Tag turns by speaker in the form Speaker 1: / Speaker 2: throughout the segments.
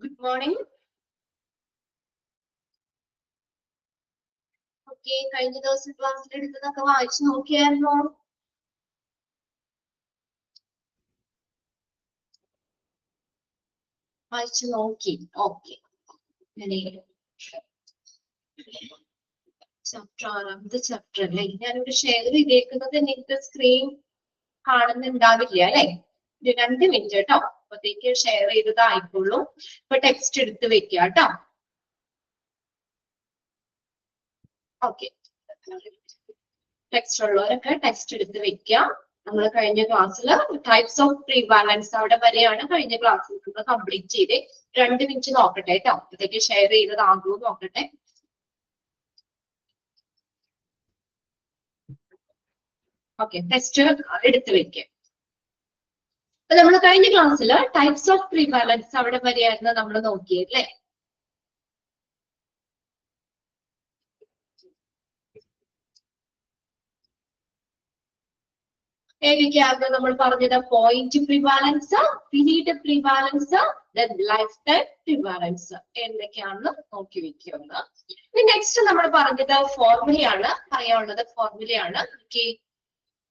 Speaker 1: Good morning. Okay, കഴിഞ്ഞ ദിവസം ക്ലാസ്സിൽ എടുത്തതൊക്കെ വായിച്ചു നോക്കിയായിരുന്നോ? വായിച്ചു നോക്കി. ഓക്കെ. ചാപ്റ്റർ ആറാമത്തെ ചാപ്റ്റർ അല്ലേ? ഞാനിവിടെ ഷെയർ ചെയ്തേക്കുന്നത് നിങ്ങൾക്ക് സ്ക്രീൻ കാണുന്നുണ്ടാവില്ല അല്ലെ? 2 മിനിറ്റ് കേട്ടോ. അപ്പത്തേക്ക് ഷെയർ ചെയ്തതായിക്കോളൂ. ഇപ്പൊ ടെക്സ്റ്റ് എടുത്ത് വെക്കുക കേട്ടോ. ഓക്കെ. ടെക്സ്റ്റ് ഉള്ളവരൊക്കെ ടെക്സ്റ്റ് എടുത്ത് വെക്കുക. നമ്മൾ കഴിഞ്ഞ ക്ലാസ്സിൽ ടൈപ്സ് ഓഫ് പ്രീവാലൻസ് അവിടെ വരെയാണ് കഴിഞ്ഞ ക്ലാസ്സിൽ നമ്മൾ കംപ്ലീറ്റ് ചെയ്ത്. 2 മിനിറ്റ് നോക്കട്ടെ കേട്ടോ. അപ്പത്തേക്ക് ഷെയർ ചെയ്തതാകുമോ നോക്കട്ടെ. ഓക്കെ, ടെക്സ്റ്റ് എടുത്ത് വെക്കുക. അപ്പൊ നമ്മൾ കഴിഞ്ഞ ക്ലാസ്സിൽ ടൈപ്സ് ഓഫ് പ്രീവാലൻസ് അവിടെ വരെയായിരുന്നു നമ്മൾ നോക്കിയല്ലേ? ഏതൊക്കെയായിരുന്നു നമ്മൾ പറഞ്ഞത്? Point prevalence, period prevalence, life time prevalence എന്തൊക്കെയാണെന്ന് നോക്കി വെക്കുന്നത്. ഇനി നെക്സ്റ്റ് നമ്മൾ പറഞ്ഞത് ഫോർമുലയാണ്, പറയാനുള്ളത് ഫോർമുലയാണ്. ഓക്കെ,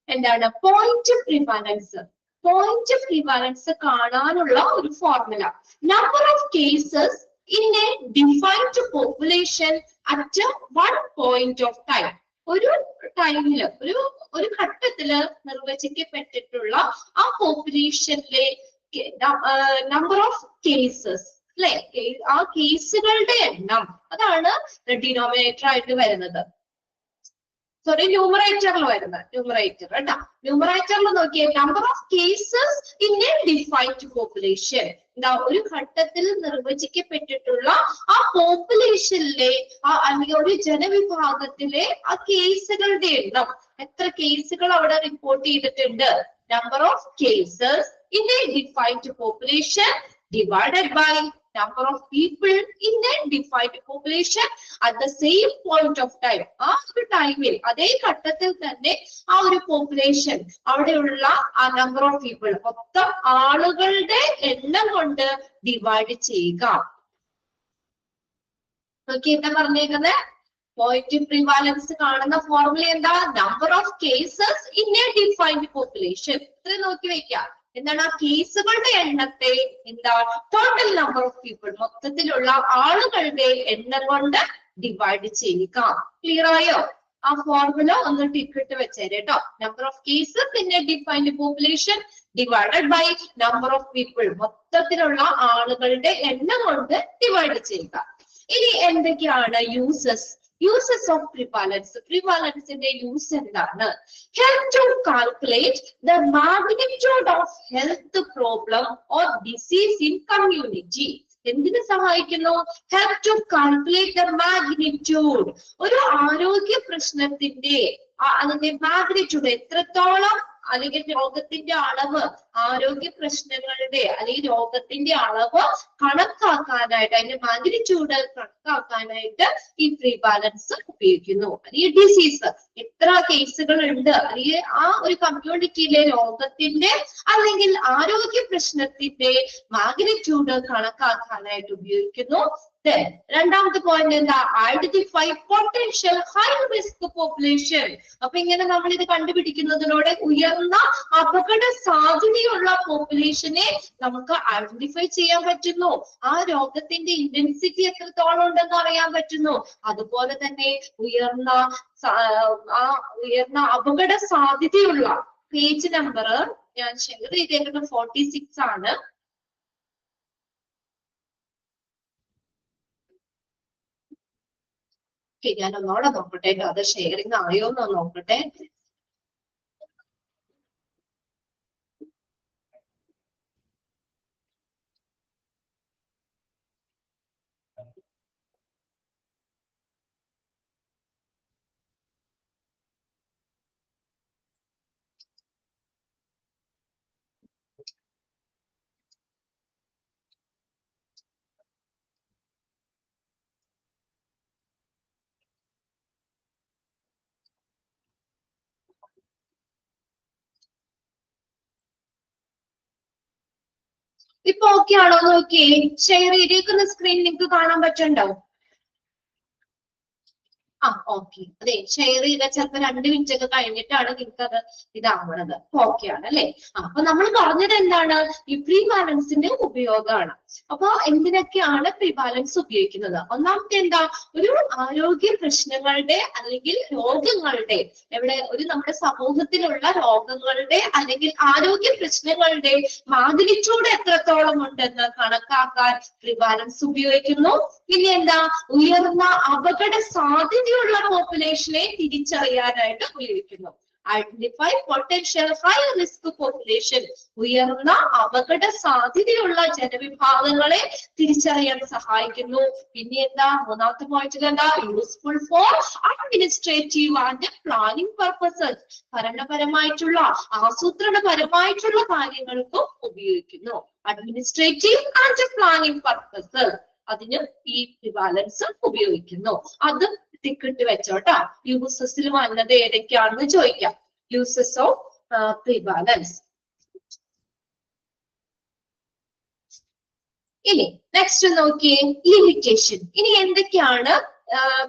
Speaker 1: എന്താണ് പോയിന്റ് പ്രിവാലൻസ്? പോയിന്റ് പ്രിവാലൻസ് കാണാനുള്ള ഒരു formula. Number of cases in a defined population at one point of time. ഒരു ടൈമില് ഒരു ഘട്ടത്തില് നിർവചിക്കപ്പെട്ടിട്ടുള്ള ആ പോപ്പുലേഷനിലെ നമ്പർ ഓഫ് കേസസ് അല്ലെ, ആ കേസുകളുടെ എണ്ണം, അതാണ് ഡിനോമിനേറ്റർ ആയിട്ട് വരുന്നത്. സോറി, ന്യൂമറേറ്ററിൽ വരുന്നത്. ന്യൂമറേറ്റർ കേട്ടോ. ന്യൂമറേറ്ററിൽ നോക്കിയേ, number of cases in a defined population. എന്താ, ഒരു ഘട്ടത്തിൽ നിർവചിക്കപ്പെട്ടിട്ടുള്ള ആ പോപ്പുലേഷനിലെ അല്ലെങ്കിൽ ഒരു ജനവിഭാഗത്തിലെ ആ കേസുകളുടെ എണ്ണം. എത്ര കേസുകൾ അവിടെ റിപ്പോർട്ട് ചെയ്തിട്ടുണ്ട്? Number of cases in a defined population divided by number of people in a defined population at the same point of time. ആ ഒരു ടൈമിൽ, അതേ ഘട്ടത്തിൽ തന്നെ ആ ഒരു പോപ്പുലേഷൻ, അവിടെയുള്ള ആ നമ്പർ ഓഫ് പീപ്പിൾ, മൊത്തം ആളുകളുടെ എണ്ണം കൊണ്ട് ഡിവൈഡ് ചെയ്യുക. നോക്കി എന്താ പറഞ്ഞേക്കുന്നത്? പോയിന്റ് പ്രിവാലൻസ് കാണുന്ന ഫോർമുല എന്താ? Number of cases in a defined population. ഇത്ര നോക്കി വെക്കാം. എന്താണ്? ആ കേസുകളുടെ എണ്ണത്തെ എന്താ, ടോട്ടൽ നമ്പർ ഓഫ് പീപ്പിൾ, മൊത്തത്തിലുള്ള ആളുകളുടെ എണ്ണം കൊണ്ട് ഡിവൈഡ് ചെയ്യുക. ക്ലിയർ ആയോ? ആ ഫോർമുല ഒന്ന് ടിക്കിട്ട് വെച്ചേരെ കേട്ടോ. Number of cases in a defined population divided by number of people, മൊത്തത്തിലുള്ള ആളുകളുടെ എണ്ണം കൊണ്ട് ഡിവൈഡ് ചെയ്യുക. ഇനി എന്തൊക്കെയാണ് യൂസസ്? Uses of prevalence. പ്രിവാലൻസിന്റെ യൂസ് എന്താണ്? Help to calculate the magnitude of health problem or disease in community. എന്തിനു സഹായിക്കുന്നു? Help to calculate the magnitude. ഒരു ആരോഗ്യ പ്രശ്നത്തിന്റെ അതിന്റെ മാഗ്നിറ്റ്യൂഡ് എത്രത്തോളം, അല്ലെങ്കിൽ രോഗത്തിന്റെ അളവ്, ആരോഗ്യ പ്രശ്നങ്ങളുടെ അല്ലെങ്കിൽ രോഗത്തിന്റെ അളവ് കണക്കാക്കാനായിട്ട്, അതിന്റെ മാഗ്നിറ്റ്യൂഡ് കണക്കാക്കാനായിട്ട് ഈ പ്രിവാലൻസ് ഉപയോഗിക്കുന്നു. ഈ ഡിസീസ് എത്ര കേസുകൾ ഉണ്ട്, അല്ലെങ്കിൽ ആ ഒരു കമ്മ്യൂണിറ്റിയിലെ രോഗത്തിന്റെ അല്ലെങ്കിൽ ആരോഗ്യ പ്രശ്നത്തിന്റെ മാഗ്നിറ്റ്യൂഡ് കണക്കാക്കാനായിട്ട് ഉപയോഗിക്കുന്നു. രണ്ടാമത്തെ പോയിന്റ് എന്താ? Identify potential high risk population. അപ്പൊ ഇങ്ങനെ നമ്മൾ ഇത് കണ്ടുപിടിക്കുന്നതിലൂടെ ഉയർന്ന അപകട സാധ്യതയുള്ള പോപ്പുലേഷനെ നമുക്ക് ഐഡന്റിഫൈ ചെയ്യാൻ പറ്റുന്നു. ആ രോഗത്തിന്റെ ഇന്റൻസിറ്റി എത്രത്തോളം ഉണ്ടെന്ന് അറിയാൻ പറ്റുന്നു. അതുപോലെ തന്നെ ഉയർന്ന അപകട സാധ്യതയുള്ള, പേജ് നമ്പർ ഞാൻ ഷെയർ ചെയ്തേക്കുന്നത് 46 ആണ്. ഞാൻ ഒന്നോടെ നോക്കട്ടെ, അത് ഷെയറിങ് ആയോ എന്ന് നോക്കട്ടെ. ഇപ്പൊ ഓക്കെ ആണോ നോക്കിയേ, ഷെയർ ചെയ്തേക്കുന്ന സ്ക്രീൻ നിങ്ങൾക്ക് കാണാൻ പറ്റണ്ടോ? ഓക്കെ. അതെ, ഷെയർ ചെയ്താൽ ചിലപ്പോ 2 മിനിറ്റ് ഒക്കെ കഴിഞ്ഞിട്ടാണ് നിങ്ങൾക്ക് അത് ഇതാവണത്. ഓക്കെ ആണ് അല്ലെ? അപ്പൊ നമ്മൾ പറഞ്ഞത് എന്താണ്? ഈ പ്രീ ബാലൻസിന്റെ ഉപയോഗമാണ്. അപ്പൊ എന്തിനൊക്കെയാണ് പ്രീ ബാലൻസ് ഉപയോഗിക്കുന്നത്? ഒന്നാമത്തെ എന്താ? ഒരു ആരോഗ്യ പ്രശ്നങ്ങളുടെ അല്ലെങ്കിൽ രോഗങ്ങളുടെ, നമ്മുടെ സമൂഹത്തിലുള്ള രോഗങ്ങളുടെ അല്ലെങ്കിൽ ആരോഗ്യ പ്രശ്നങ്ങളുടെ മാഗ്നിറ്റ്യൂഡ് എത്രത്തോളം ഉണ്ടെന്ന് കണക്കാക്കാൻ പ്രീ ബാലൻസ് ഉപയോഗിക്കുന്നു. ഇനി എന്താ? ഉയർന്ന അപകട സാധ്യതയുള്ള പോപ്പുലേഷനെ തിരിച്ചറിയാനായിട്ട് ഉപയോഗിക്കുന്നു. Identify potential high risk population, ഉയർന്ന അപകട സാധ്യതയുള്ള ജനവിഭാഗങ്ങളെ തിരിച്ചറിയാൻ സഹായിക്കുന്നു. പിന്നെ എന്താ? മൂന്നാമത്തെ പോയിന്റിൽ എന്താ? Useful for administrative and planning purposes, ഭരണപരമായിട്ടുള്ള ആസൂത്രണപരമായിട്ടുള്ള കാര്യങ്ങൾക്കും ഉപയോഗിക്കുന്നു. അഡ്മിനിസ്ട്രേറ്റീവ് ആൻഡ് പ്ലാനിംഗ് പർപ്പസസ്, അതിന് ഈ ബാലൻസ് ഉപയോഗിക്കുന്നു. അത് ടിക്കറ്റ് വെച്ചോട്ടാ. യൂസസിൽ വന്നത് ഏതൊക്കെയാണെന്ന് ചോദിക്കാം. Uses of pre balance. ഇനി നെക്സ്റ്റ് നോക്കിയേ, ലിമിറ്റേഷൻ. ഇനി എന്തൊക്കെയാണ്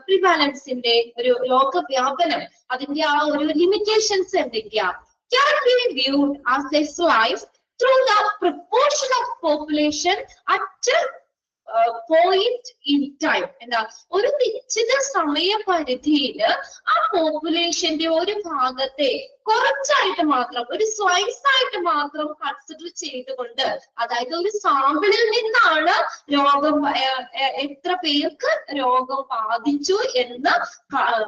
Speaker 1: പ്രീ ബാലൻസിന്റെ ഒരു ലോകവ്യാപനം, അതിന്റെ ആ ഒരു ലിമിറ്റേഷൻസ് എന്തൊക്കെയാ? Can be viewed as a slice through the proportion of population at point in time. എന്താ? ഒരു നിശ്ചിത സമയപരിധിയില് ആ പോപ്പുലേഷന്റെ ഒരു ഭാഗത്തെ കുറച്ചായിട്ട് മാത്രം, ഒരു സ്ലൈസ് ആയിട്ട് മാത്രം കൺസിഡർ ചെയ്തുകൊണ്ട്, അതായത് ഒരു സാമ്പിളിൽ നിന്നാണ് രോഗം എത്ര പേർക്ക് രോഗം ബാധിച്ചു എന്ന്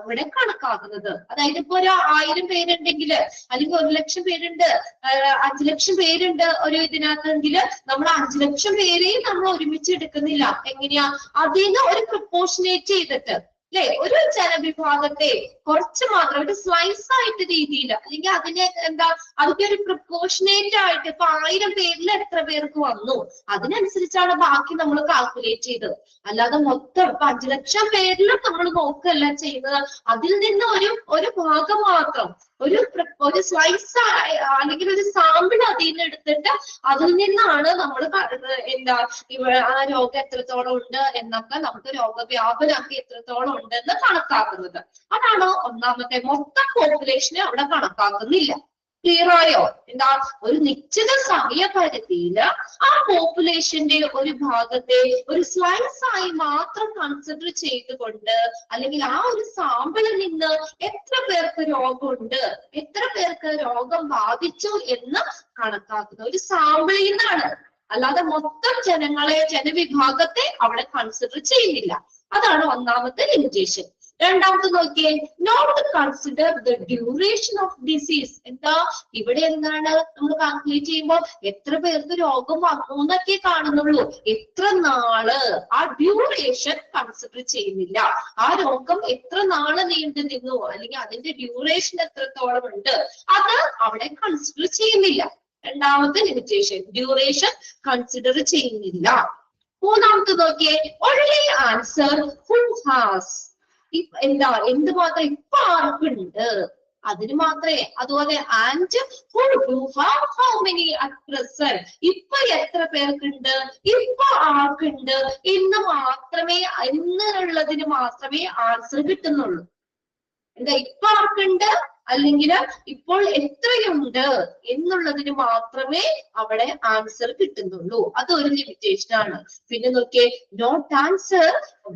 Speaker 1: ഇവിടെ കണക്കാക്കുന്നത്. അതായത് ഇപ്പൊ ഒരു 1000 പേരുണ്ടെങ്കിൽ, അല്ലെങ്കിൽ 1 ലക്ഷം പേരുണ്ട്, 5 ലക്ഷം പേരുണ്ട് ഒരു ഇതിനകത്തെങ്കിൽ, നമ്മൾ 5 ലക്ഷം പേരെയും നമ്മൾ ഒരുമിച്ച് എടുക്കുന്നില്ല. എങ്ങനെയാ? അതിന് ഒരു പ്രൊപ്പോർഷനേറ്റ് ചെയ്തിട്ട്, അല്ലെ, ഒരു ജനവിഭാഗത്തെ കുറച്ച് മാത്രം ഒരു സ്ലൈസ് ആയിട്ട് രീതിയിൽ, അല്ലെങ്കിൽ അതിനെ എന്താ, അതിന്റെ ഒരു പ്രൊപ്പോർഷനേറ്റ് ആയിട്ട് ഇപ്പൊ 1000 പേരിൽ എത്ര പേർക്ക് വന്നു അതിനനുസരിച്ചാണ് ബാക്കി നമ്മൾ കാൽക്കുലേറ്റ് ചെയ്തത്. അല്ലാതെ മൊത്തം 5 ലക്ഷം പേരിലും നമ്മൾ നോക്കുകയല്ല ചെയ്യുന്നത്. അതിൽ നിന്ന് ഒരു ഭാഗം മാത്രം, ഒരു സ്ലൈസ് അല്ലെങ്കിൽ ഒരു സാമ്പിൾ അതിൽ നിന്ന് എടുത്തിട്ട് അതിൽ നിന്നാണ് നമ്മൾ എന്താ ആ രോഗം എത്രത്തോളം ഉണ്ട് എന്നൊക്കെ, നമുക്ക് രോഗവ്യാപനമൊക്കെ എത്രത്തോളം ഉണ്ടെന്ന് കണക്കാക്കുന്നത്. അതാണ് ഒന്നാമത്തെ. മൊത്തം പോപ്പുലേഷനെ അവിടെ കണക്കാക്കുന്നില്ല. ക്ലിയർ ആയോ? എന്താ? ഒരു നിശ്ചിത സമയപരിധിയിൽ ആ പോപ്പുലേഷന്റെ ഒരു ഭാഗത്തെ ഒരു സ്ലൈസ് ആയി മാത്രം കൺസിഡർ ചെയ്തുകൊണ്ട്, അല്ലെങ്കിൽ ആ ഒരു സാമ്പിളിൽ നിന്ന് എത്ര പേർക്ക് രോഗമുണ്ട്, എത്ര പേർക്ക് രോഗം ബാധിച്ചു എന്ന് കണക്കാക്കുന്ന ഒരു സാമ്പിളിൽ നിന്നാണ്. അല്ലാതെ മൊത്തം ജനവിഭാഗത്തെ അവിടെ കൺസിഡർ ചെയ്യുന്നില്ല. അതാണ് ഒന്നാമത്തെ ലിമിറ്റേഷൻ. രണ്ടാമത്തെ നോക്കിയേ, not consider the duration of disease. എന്താ? ഇവിടെ എന്താണ് നമ്മൾ കാൽക്കുലേറ്റ് ചെയ്യുമ്പോൾ എത്ര പേർക്ക് രോഗം വന്നു എന്നൊക്കെ കാണുന്നുള്ളൂ. എത്ര നാള്, ആ ഡ്യൂറേഷൻ കൺസിഡർ ചെയ്യുന്നില്ല. ആ രോഗം എത്ര നാള് നീണ്ടു നിന്നു, അല്ലെങ്കിൽ അതിന്റെ ഡ്യൂറേഷൻ എത്രത്തോളം ഉണ്ട്, അത് അവിടെ കൺസിഡർ ചെയ്യുന്നില്ല. രണ്ടാമത്തെ ലിമിറ്റേഷൻ, ഡ്യൂറേഷൻ കൺസിഡർ ചെയ്യുന്നില്ല. മൂന്നാമത്തെ നോക്കിയേ, ഓൺലി ആൻസർ ഹു ഹാസ്. എന്താ? എന്തുമാത്രം ഇപ്പൊ ആർക്കുണ്ട് അതിന് മാത്രമേ. അതുപോലെ and who do have how many at present, ഇപ്പൊ എത്ര പേർക്കുണ്ട്, ഇപ്പൊ ആർക്കുണ്ട് എന്നുള്ളതിന് മാത്രമേ ആൻസർ കിട്ടുന്നുള്ളൂ. എന്താ? ഇപ്പൊ ആർക്കുണ്ട് അല്ലെങ്കിൽ ഇപ്പോൾ എത്രയുണ്ട് എന്നുള്ളതിന് മാത്രമേ അവിടെ ആൻസർ കിട്ടുന്നുള്ളൂ. അതൊരു ലിമിറ്റേഷൻ ആണ്. പിന്നെ നോക്കിയേ, not answer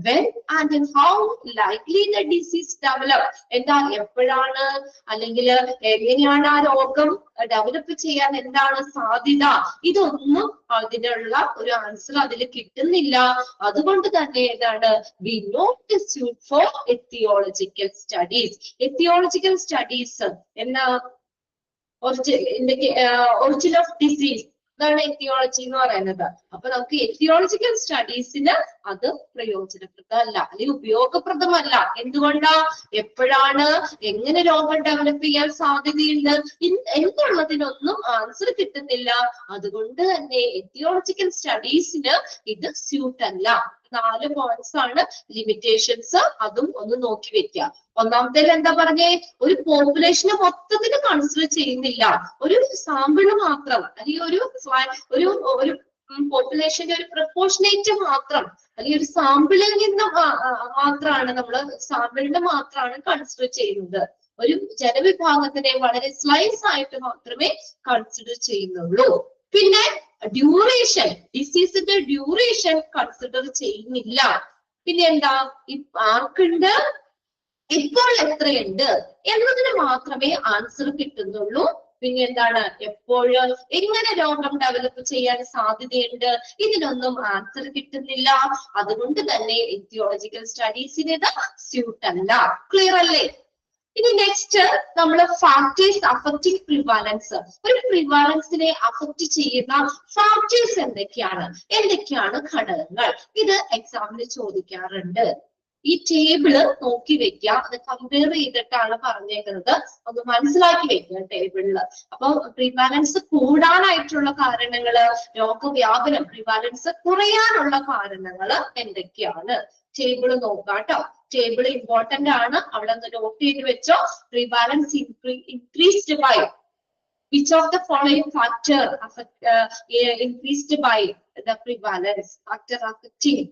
Speaker 1: when and how likely the disease develop. എന്താ? എപ്പോഴാണ് അല്ലെങ്കിൽ എങ്ങനെയാണ് ആ രോഗം ഡെവലപ്പ് ചെയ്യാൻ എന്താണ് സാധ്യത, ഇതൊന്നും അതിനുള്ള ഒരു ആൻസർ അതിൽ കിട്ടുന്നില്ല. അതുകൊണ്ട് തന്നെ എന്താണ്? we not suit for etiological studies. etiological studies എന്നാ? ഒറിജിൻ ഓഫ് ഡിസീസ്, അതാണ് എത്തിയോളജി എന്ന് പറയുന്നത്. അപ്പൊ നമുക്ക് എത്തിയോളജിക്കൽ സ്റ്റഡീസിന് അത് പ്രയോജനപ്രദമല്ല, അല്ലെങ്കിൽ ഉപയോഗപ്രദമല്ല. എന്തുകൊണ്ടാ? എപ്പോഴാണ്, എങ്ങനെ രോഗം ഡെവലപ്പ് ചെയ്യാൻ സാധ്യതയുണ്ട് എന്നുള്ളതിനൊന്നും ആൻസർ കിട്ടുന്നില്ല. അതുകൊണ്ട് തന്നെ എത്തിയോളജിക്കൽ സ്റ്റഡീസിന് ഇത് സ്യൂട്ട് അല്ല. 4 പോയിന്റ്സ് ആണ് ലിമിറ്റേഷൻസ്. അതും ഒന്ന് നോക്കി വെക്കുക. ഒന്നാമത്തേൽ എന്താ പറഞ്ഞേ? ഒരു പോപ്പുലേഷനെ മൊത്തത്തിൽ കൺസിഡർ ചെയ്യുന്നില്ല, ഒരു സാമ്പിള് മാത്രം, അല്ലെങ്കിൽ ഒരു പോപ്പുലേഷന്റെ ഒരു പ്രപ്പോർഷനേറ്റ് മാത്രം അല്ലെങ്കിൽ ഒരു സാമ്പിളിൽ നിന്ന് മാത്രമാണ് നമ്മൾ സാമ്പിളിന്റെ മാത്രമാണ് കൺസിഡർ ചെയ്യുന്നത്. ഒരു ജനവിഭാഗത്തിനെ വളരെ സ്ലൈസ് ആയിട്ട് മാത്രമേ കൺസിഡർ ചെയ്യുന്നുള്ളൂ. പിന്നെ ഡ്യൂറേഷൻ, ഡിസീസിന്റെ ഡ്യൂറേഷൻ കൺസിഡർ ചെയ്യുന്നില്ല. പിന്നെ എന്താ, ആർക്കുണ്ട്, ഇപ്പോൾ എത്രയുണ്ട് എന്നതിന് മാത്രമേ ആൻസർ കിട്ടുന്നുള്ളൂ. പിന്നെ എന്താണ്, എപ്പോഴും എങ്ങനെ രോഗം ഡെവലപ്പ് ചെയ്യാൻ സാധ്യതയുണ്ട്, ഇതിനൊന്നും ആൻസർ കിട്ടുന്നില്ല. അതുകൊണ്ട് തന്നെ എത്തിയോളജിക്കൽ സ്റ്റഡീസിന് ഇത് സ്യൂട്ട് അല്ല. ക്ലിയർ അല്ലേ? ഇനി നെക്സ്റ്റ് നമ്മൾ ഫാക്ടേഴ്സ് അഫക്റ്റിംഗ് പ്രിവാലൻസ്. ഒരു പ്രിവാലൻസിനെ അഫക്റ്റ് ചെയ്യുന്ന ഫാക്ടേഴ്സ് എന്തൊക്കെയാണ് ഘടകങ്ങൾ, ഇത് എക്സാമിന് ചോദിക്കാറുണ്ട്. ഈ ടേബിള് നോക്കി വെക്കുക, അത് കമ്പയർ ചെയ്തിട്ടാണ് പറഞ്ഞേക്കുന്നത്, ഒന്ന് മനസ്സിലാക്കി വെക്കുക ടേബിളില്. അപ്പൊ പ്രിവാലൻസ് കൂടാനായിട്ടുള്ള കാരണങ്ങള്, രോഗവ്യാപനം പ്രിവാലൻസ് കുറയാനുള്ള കാരണങ്ങള് എന്തൊക്കെയാണ്, ടേബിള് നോക്കാട്ടോ. ടേബിൾ ഇമ്പോർട്ടന്റ് ആണ്, അവിടെ ഒന്ന് നോട്ട് ചെയ്ത് വെച്ചോ. Prevalence increased by which of the following factor increased by the prevalence, factor affecting,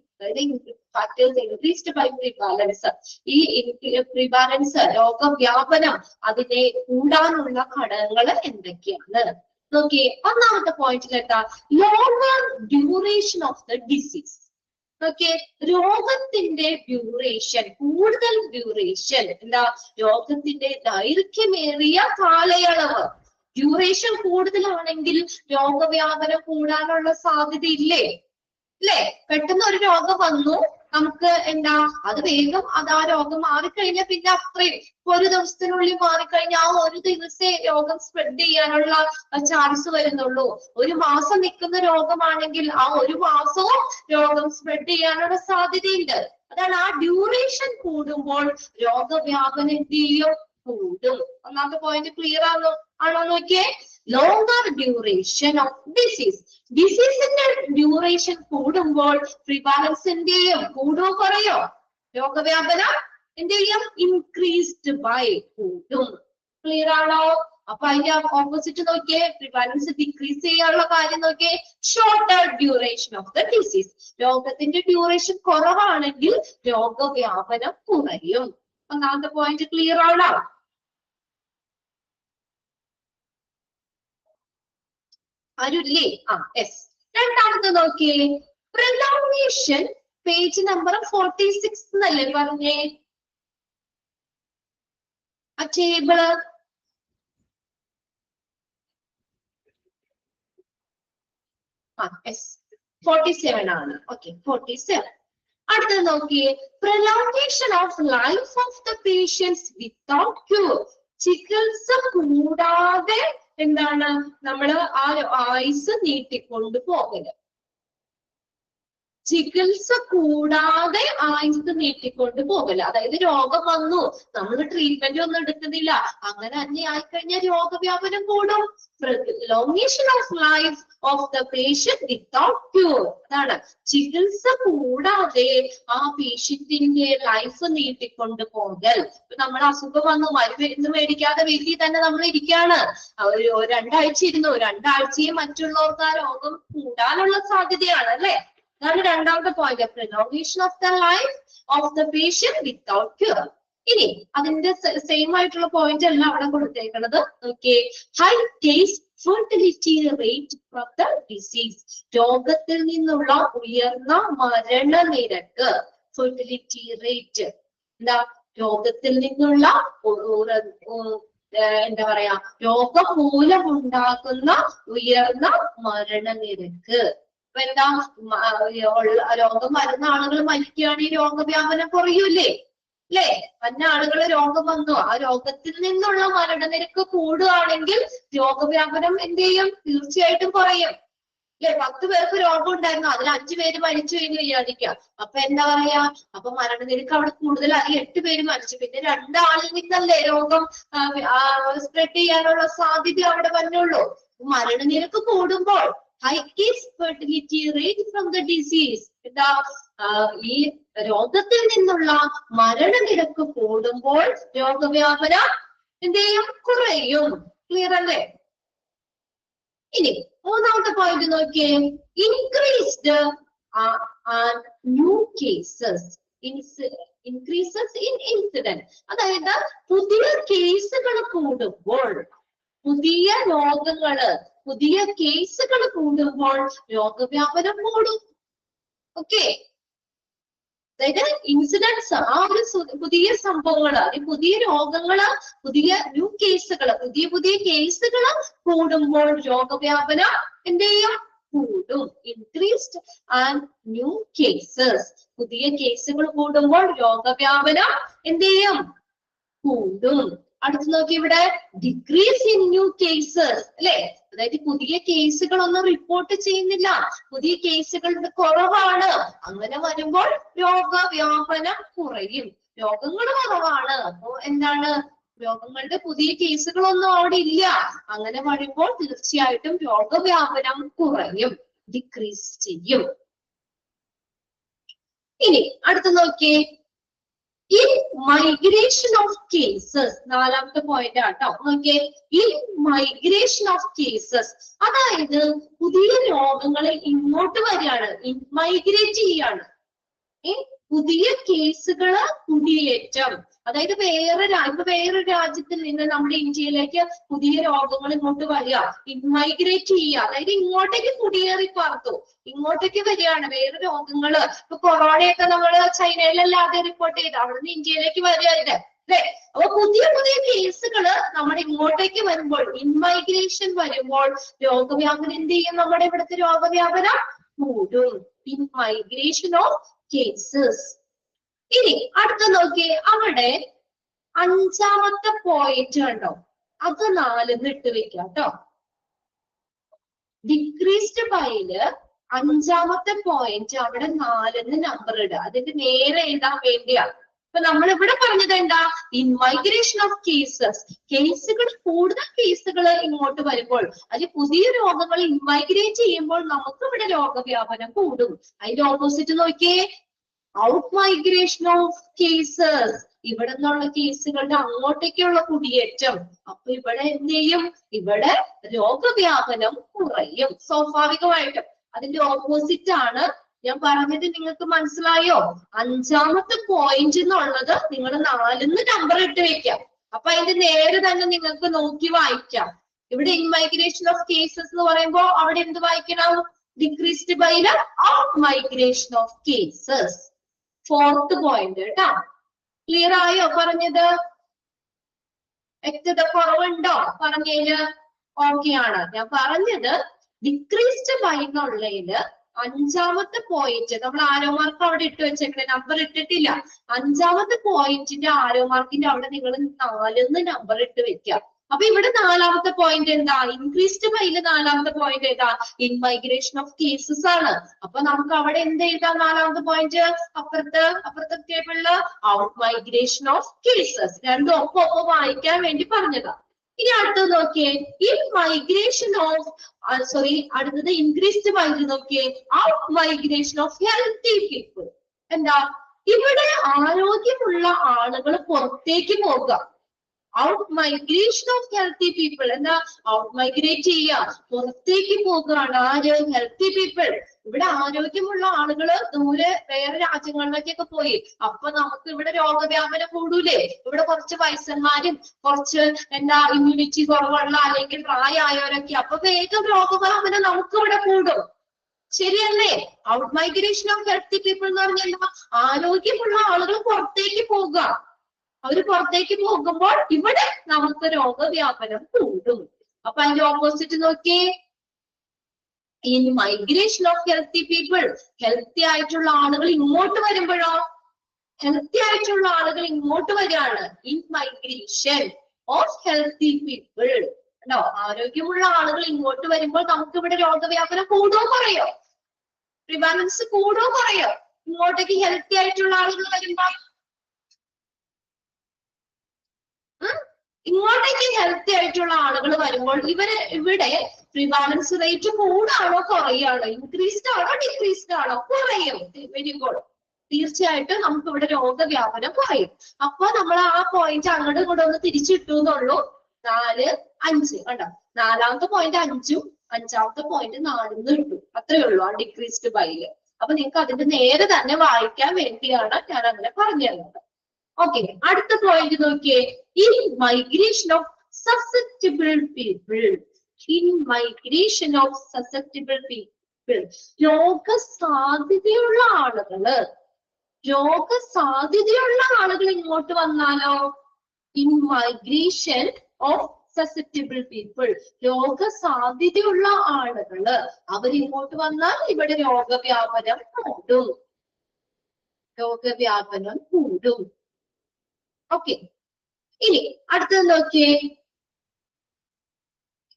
Speaker 1: factors increased by prevalence. ഈ പ്രിവാലൻസ് രോഗവ്യാപനം അതിനെ കൂടാനുള്ള ഘടകങ്ങൾ എന്തൊക്കെയാണ് നോക്കിയേ. ഒന്നാമത്തെ പോയിന്റിൽ എന്താ, longer duration of the disease. Okay, രോഗത്തിന്റെ ഡ്യൂറേഷൻ, കൂടുതൽ ഡ്യൂറേഷൻ, എന്താ, രോഗത്തിന്റെ ദൈർഘ്യമേറിയ കാലയളവ്. ഡ്യൂറേഷൻ കൂടുതലാണെങ്കിൽ രോഗവ്യാപനം കൂടാനുള്ള സാധ്യത ഇല്ലേ? അല്ലേ? പെട്ടെന്ന് ഒരു രോഗം വന്നു, നമുക്ക് എന്താ, അത് വേഗം ആ രോഗം മാറിക്കഴിഞ്ഞാൽ പിന്നെ അത്രയും ഒരു ദിവസത്തിനുള്ളിൽ മാറിക്കഴിഞ്ഞാൽ ആ ഒരു ദിവസേ രോഗം സ്പ്രെഡ് ചെയ്യാനുള്ള ചാൻസ് വരുന്നുള്ളൂ. ഒരു മാസം നിൽക്കുന്ന രോഗമാണെങ്കിൽ ആ ഒരു മാസവും രോഗം സ്പ്രെഡ് ചെയ്യാനുള്ള സാധ്യതയുണ്ട്. അതാണ് ആ ഡ്യൂറേഷൻ കൂടുമ്പോൾ രോഗവ്യാപനം എന്ത് ചെയ്യും, കൂടും. ഒന്നാമത്തെ പോയിന്റ് ക്ലിയർ ആണോ നോക്കിയേ. ലോങ്ങർ ഡ്യൂറേഷൻ ഓഫ് ഡിസീസ്, ഡിസീസിന്റെ ഡ്യൂറേഷൻ കൂടുമ്പോൾ പ്രിവാലൻസ് എന്ത് ചെയ്യും, കൂടുമോ കുറയോ, രോഗവ്യാപനം എന്ത് ചെയ്യും, ഇൻക്രീസ്ഡ് ബൈ, കൂടും. ക്ലിയർ ആണോ? അപ്പൊ അതിന്റെ ഓപ്പോസിറ്റ് നോക്കിയേ, പ്രിവാലൻസ് ഡിക്രീസ് ചെയ്യാനുള്ള കാര്യം നോക്കിയേ, shorter duration of the disease. രോഗത്തിന്റെ ഡ്യൂറേഷൻ കുറവാണെങ്കിൽ രോഗവ്യാപനം കുറയും. ഒന്നാമത്തെ പോയിന്റ് ക്ലിയർ ആണോ? ആരുല്ലേ? യെസ്. രണ്ടാമത്തെ നോക്കിയേ, പ്രൊലോങ്ങേഷൻ, പേജ് നമ്പർ 46 എന്നല്ലേ പറഞ്ഞേ ആ ടേബിള്? യെസ്, 47 ആണ്. ഓക്കെ, 47. അടുത്തത് നോക്കിയേ, prolongation of life of the patients without cure. ചികിത്സ കൂടാതെ എന്താണ്, നമ്മള് ആ ആയുസ് നീട്ടിക്കൊണ്ടു പോകല്. ചികിത്സ കൂടാതെ ആയുസ് നീട്ടിക്കൊണ്ട് പോകല്, അതായത് രോഗം വന്നു, നമ്മൾ ട്രീറ്റ്മെന്റ് ഒന്നും എടുക്കുന്നില്ല, അങ്ങനെ തന്നെ ആയിക്കഴിഞ്ഞാൽ രോഗവ്യാപനം കൂടും. Prolongation of life of the patient without cure, അതാണ് ചികിത്സ കൂടാതെ ആ പേഷ്യന്റിന്റെ ലൈഫ് നീട്ടിക്കൊണ്ട് പോകൽ. നമ്മൾ അസുഖം വന്നു, മരുന്ന് മേടിക്കാതെ വീട്ടിൽ തന്നെ നമ്മൾ ഇരിക്കുകയാണ്, രണ്ടാഴ്ച ഇരുന്നു, രണ്ടാഴ്ചയും മറ്റുള്ളവർക്ക് ആ രോഗം കൂടാനുള്ള സാധ്യതയാണ് അല്ലെ. അതാണ് രണ്ടാമത്തെ point, prolongation of the life of the patient without cure. ഇനി അതിന്റെ സെയിം ആയിട്ടുള്ള പോയിന്റ് അല്ല അവിടെ കൊടുത്തേക്കുന്നത്. Okay, high case fertility rate from the disease. രോഗത്തിൽ നിന്നുള്ള ഉയർന്ന മരണനിരക്ക്, ഫെർട്ടിലിറ്റി റേറ്റ്, എന്താ, രോഗത്തിൽ നിന്നുള്ള എന്താ പറയാ, രോഗം മൂലമുണ്ടാകുന്ന ഉയർന്ന മരണനിരക്ക്. അപ്പൊ എന്താ, രോഗം വരുന്ന ആളുകൾ മരിക്കുകയാണെങ്കിൽ രോഗവ്യാപനം കുറയൂലേ? അല്ലേ? വന്ന ആളുകൾ രോഗം വന്നു, ആ രോഗത്തിൽ നിന്നുള്ള മരണനിരക്ക് കൂടുകയാണെങ്കിൽ രോഗവ്യാപനം എന്ത് ചെയ്യും, തീർച്ചയായിട്ടും കുറയും. അല്ലെ, 10 പേർക്ക് രോഗം ഉണ്ടായിരുന്നു, അതിൽ 5 പേര് മരിച്ചു എന്ന് വിചാരിക്കുക. അപ്പൊ എന്താ പറയാ, അപ്പൊ മരണനിരക്ക് അവിടെ കൂടുതലായി, 8 പേര് മരിച്ചു, പിന്നെ 2 ആളിൽ നിന്നല്ലേ രോഗം സ്പ്രെഡ് ചെയ്യാനുള്ള സാധ്യത അവിടെ വന്നുള്ളൂ. മരണനിരക്ക് കൂടുമ്പോൾ high case fertility rate from the disease, എന്താ, ഈ രോഗത്തിൽ നിന്നുള്ള മരണനിരക്ക് കൂടുമ്പോൾ രോഗവ്യാപനം എന്ത് ചെയ്യും, കുറയും. ക്ലിയർ അല്ലേ? ഇനി മൂന്നാമത്തെ പോയിന്റ് നോക്കിയേ, increased new cases, increases in incident. അതായത് പുതിയ കേസുകൾ കൂടുമ്പോൾ, പുതിയ രോഗങ്ങള്, പുതിയ കേസുകൾ കൂടുമ്പോൾ രോഗവ്യാപനം കൂടും. ഓക്കെ, അതായത് ഇൻസിഡൻസ്, ആ ഒരു പുതിയ സംഭവങ്ങള്, പുതിയ രോഗങ്ങള്, പുതിയ ന്യൂ കേസുകള്, പുതിയ പുതിയ കേസുകള് കൂടുമ്പോൾ രോഗവ്യാപനം എന്ത് ചെയ്യും? കൂടും. ഇൻക്രീസ്ഡ് ആൻഡ് ന്യൂ കേസസ്, പുതിയ കേസുകൾ കൂടുമ്പോൾ രോഗവ്യാപനം എന്ത് ചെയ്യും? കൂടും. അടുത്ത് നോക്കി ഇവിടെ, ഡിക്രീസ് ഇൻ ന്യൂ കേസസ്, അല്ലെ? അതായത് പുതിയ കേസുകളൊന്നും റിപ്പോർട്ട് ചെയ്യുന്നില്ല, പുതിയ കേസുകളുടെ കുറവാണ്. അങ്ങനെ വരുമ്പോൾ രോഗവ്യാപനം കുറയും. രോഗങ്ങൾ കുറവാണ്, അപ്പോ എന്താണ്? രോഗങ്ങളുടെ പുതിയ കേസുകളൊന്നും അവിടെ ഇല്ല. അങ്ങനെ വരുമ്പോൾ തീർച്ചയായിട്ടും രോഗവ്യാപനം കുറയും, ഡിക്രീസ് ചെയ്യും. ഇനി അടുത്ത് നോക്കിയേ, ഇൻ മൈഗ്രേഷൻ ഓഫ് കേസസ്, നാലാമത്തെ പോയിന്റ് ആട്ടോ. നോക്കിയേ, ഇൻ മൈഗ്രേഷൻ ഓഫ് കേസസ്, അതായത് പുതിയ രോഗങ്ങളെ ഇങ്ങോട്ട് വരികയാണ്, മൈഗ്രേറ്റ് ചെയ്യാണ്. പുതിയ കേസുകള് കുടിയേറ്റം, അതായത് വേറൊരു രാജ്യത്തിൽ നിന്ന് നമ്മുടെ ഇന്ത്യയിലേക്ക് പുതിയ രോഗങ്ങൾ ഇങ്ങോട്ട് വരിക, മൈഗ്രേറ്റ് ചെയ്യുക, അതായത് ഇങ്ങോട്ടേക്ക് കുടിയേറി പാർത്തു, ഇങ്ങോട്ടേക്ക് വരികയാണ് വേറെ രോഗങ്ങള്. ഇപ്പൊ കൊറോണയൊക്കെ നമ്മള് ചൈനയിലല്ലാതെ റിപ്പോർട്ട് ചെയ്ത് അവിടുന്ന് ഇന്ത്യയിലേക്ക് വരികയല്ലേ, അല്ലെ? അപ്പൊ പുതിയ പുതിയ കേസുകള് നമ്മുടെ ഇങ്ങോട്ടേക്ക് വരുമ്പോൾ, ഇൻമൈഗ്രേഷൻ വരുമ്പോൾ രോഗവ്യാപനം എന്ത് ചെയ്യും? നമ്മുടെ ഇവിടുത്തെ രോഗവ്യാപനം കൂടും. ഇൻമൈഗ്രേഷൻ ഓഫ് കേസസ്. ഇനി അടുത്ത നോക്കിയേ, അവിടെ അഞ്ചാമത്തെ പോയിന്റ് കണ്ടോ, അത് 4 ഇട്ട് വെക്കാം കേട്ടോ. ഡിക്രീസ്ഡ് ബൈയില് അഞ്ചാമത്തെ പോയിന്റ് അവിടെ 4 നമ്പർ ഇടുക, അതിന്റെ നേരെ എഴുതാൻ വേണ്ടിയാണ്. അപ്പൊ നമ്മൾ ഇവിടെ പറഞ്ഞത് എന്താ? ഇൻമൈഗ്രേഷൻ ഓഫ് കേസസ്, കേസുകൾ, കൂടുതൽ കേസുകൾ ഇങ്ങോട്ട് വരുമ്പോൾ, അതിൽ പുതിയ രോഗങ്ങൾ ഇൻമൈഗ്രേറ്റ് ചെയ്യുമ്പോൾ നമുക്ക് ഇവിടെ രോഗവ്യാപനം കൂടും. അതിന്റെ ഓപ്പോസിറ്റ് നോക്കിയേ, ഔട്ട് മൈഗ്രേഷൻ ഓഫ് കേസസ്, ഇവിടെ നിന്നുള്ള കേസുകളുടെ അങ്ങോട്ടേക്കുള്ള കുടിയേറ്റം. അപ്പൊ ഇവിടെ എന്ത് ചെയ്യും? ഇവിടെ രോഗവ്യാപനം കുറയും സ്വാഭാവികമായിട്ടും. അതിന്റെ ഓപ്പോസിറ്റ് ആണ് ഞാൻ പറഞ്ഞത്. നിങ്ങൾക്ക് മനസ്സിലായോ? അഞ്ചാമത്തെ പോയിന്റ് എന്നുള്ളത് നിങ്ങൾ 4 നമ്പർ ഇട്ട് വെക്കാം. അപ്പൊ അതിന്റെ നേരെ തന്നെ നിങ്ങൾക്ക് നോക്കി വായിക്കാം. ഇവിടെ ഇൻമൈഗ്രേഷൻ ഓഫ് കേസസ് എന്ന് പറയുമ്പോൾ അവിടെ എന്ത് വായിക്കണം? Decreased by out migration of cases. 4th point കേട്ടോ. ക്ലിയർ ആയോ പറഞ്ഞത്? വ്യക്തത കുറവുണ്ടോ പറഞ്ഞതില്? ഓക്കെ ആണ്. ഞാൻ പറഞ്ഞത് ഡിക്രീസ്ഡ് ബൈ എന്നുള്ളതില് അഞ്ചാമത്തെ പോയിന്റ് നമ്മൾ ആരോ മാർക്ക് അവിടെ ഇട്ട് വെച്ചേക്കണേ, നമ്പർ ഇട്ടിട്ടില്ല. അഞ്ചാമത്തെ പോയിന്റിന്റെ ആരോ മാർക്കിന്റെ അവിടെ നിങ്ങൾ 4 നമ്പർ ഇട്ട് വെക്കാം. അപ്പൊ ഇവിടെ 4ാമത്തെ പോയിന്റ് എന്താ? ഇൻക്രീസ്ഡ് ബൈയില് 4ാമത്തെ പോയിന്റ് ഏതാ? ഇൻമൈഗ്രേഷൻ ഓഫ് കേസസ് ആണ്. അപ്പൊ നമുക്ക് അവിടെ എന്ത് എഴുതാം? 4ാമത്തെ പോയിന്റ് അപ്പുറത്തെ ടേബിളില് ഔട്ട് മൈഗ്രേഷൻ ഓഫ് കേസസ്. രണ്ടും ഒപ്പം വായിക്കാൻ വേണ്ടി പറഞ്ഞതാ. ഇനി അടുത്തത് നോക്കിയേ, ഇൻ മൈഗ്രേഷൻ ഓഫ് അടുത്തത് ഇൻക്രീസ്ഡ് ബൈയിൽ നോക്കിയേ, out migration of healthy people. എന്താ? ഇവിടെ ആരോഗ്യമുള്ള ആളുകൾ പുറത്തേക്ക് പോകുക. Out migration of healthy people. എന്താ? ഔട്ട് മൈഗ്രേറ്റ് ചെയ്യുക, പുറത്തേക്ക് പോകുകയാണ്. ആര്? Healthy people. ഇവിടെ ആരോഗ്യമുള്ള ആളുകള് ദൂരെ വേറെ രാജ്യങ്ങളിലേക്കൊക്കെ പോയി. അപ്പൊ നമുക്ക് ഇവിടെ രോഗവ്യാപനം കൂടൂലേ? ഇവിടെ കുറച്ച് വയസ്സന്മാരും കുറച്ച് ഇമ്മ്യൂണിറ്റി കുറവുള്ള അല്ലെങ്കിൽ പ്രായമായവരൊക്കെ, അപ്പൊ വേഗം രോഗവ്യാപനം നമുക്ക് ഇവിടെ കൂടും. ശരിയല്ലേ? Out migration of healthy people എന്ന് പറഞ്ഞാൽ ആരോഗ്യമുള്ള ആളുകൾ പുറത്തേക്ക് പോകുക. അവര് പുറത്തേക്ക് പോകുമ്പോൾ ഇവിടെ നമുക്ക് രോഗവ്യാപനം കൂടും. അപ്പൊ അതിന്റെ ഓപ്പോസിറ്റ് നോക്കിയേ, in migration of healthy people, healthy ആയിട്ടുള്ള ആളുകൾ ഇങ്ങോട്ട് വരുമ്പോഴോ? ഹെൽത്തി ആയിട്ടുള്ള ആളുകൾ ഇങ്ങോട്ട് വരികയാണ്. In migration of healthy people. ഉണ്ടോ? ആരോഗ്യമുള്ള ആളുകൾ ഇങ്ങോട്ട് വരുമ്പോൾ നമുക്ക് ഇവിടെ രോഗവ്യാപനം കൂടുമോ കുറയോ? പ്രിവാലൻസ് കൂടുമോ കുറയോ? ഇങ്ങോട്ടേക്ക് ഹെൽത്തി ആയിട്ടുള്ള ആളുകൾ വരുമ്പോൾ, ഇങ്ങോട്ടേക്ക് ഹെൽത്തി ആയിട്ടുള്ള ആളുകൾ വരുമ്പോൾ ഇവിടെ പ്രിവാലൻസ് റേറ്റ് കൂടാണോ കുറയാണോ? ഇൻക്രീസ്ഡ് ആണോ ഡിക്രീസ്ഡ് ആണോ? കുറയും. Very good. തീർച്ചയായിട്ടും നമുക്ക് ഇവിടെ രോഗവ്യാപനം കുറയും. അപ്പൊ നമ്മൾ ആ പോയിന്റ് അങ്ങോട്ടും ഇങ്ങോട്ടും ഒന്ന് തിരിച്ചിട്ടു എന്നുള്ളൂ. 4, 5 കണ്ടോ. 4ാമത്തെ പോയിന്റ് 5ഉം 5ാമത്തെ പോയിന്റ് 4 കിട്ടും. അത്രേ ഉള്ളൂ ആ ഡിക്രീസ്ഡ് ബൈയില്. അപ്പൊ നിങ്ങൾക്ക് അതിന്റെ നേരെ തന്നെ വായിക്കാൻ വേണ്ടിയാണ് ഞാൻ അങ്ങനെ പറഞ്ഞു തരുന്നത്. ഓക്കെ, അടുത്ത പോയിന്റ് നോക്കിയേ. In migration of susceptible people, in migration of susceptible people, രോഗസാധ്യതയുള്ള ആളുകൾ ഇങ്ങോട്ട് വന്നാലോ? In migration of susceptible people, രോഗസാധ്യതയുള്ള ആളുകള് അവരിങ്ങോട്ട് വന്നാൽ ഇവിടെ രോഗവ്യാപനം കൂടും. ഓക്കെ, ഇനി അടുത്തത് നോക്കിയേ.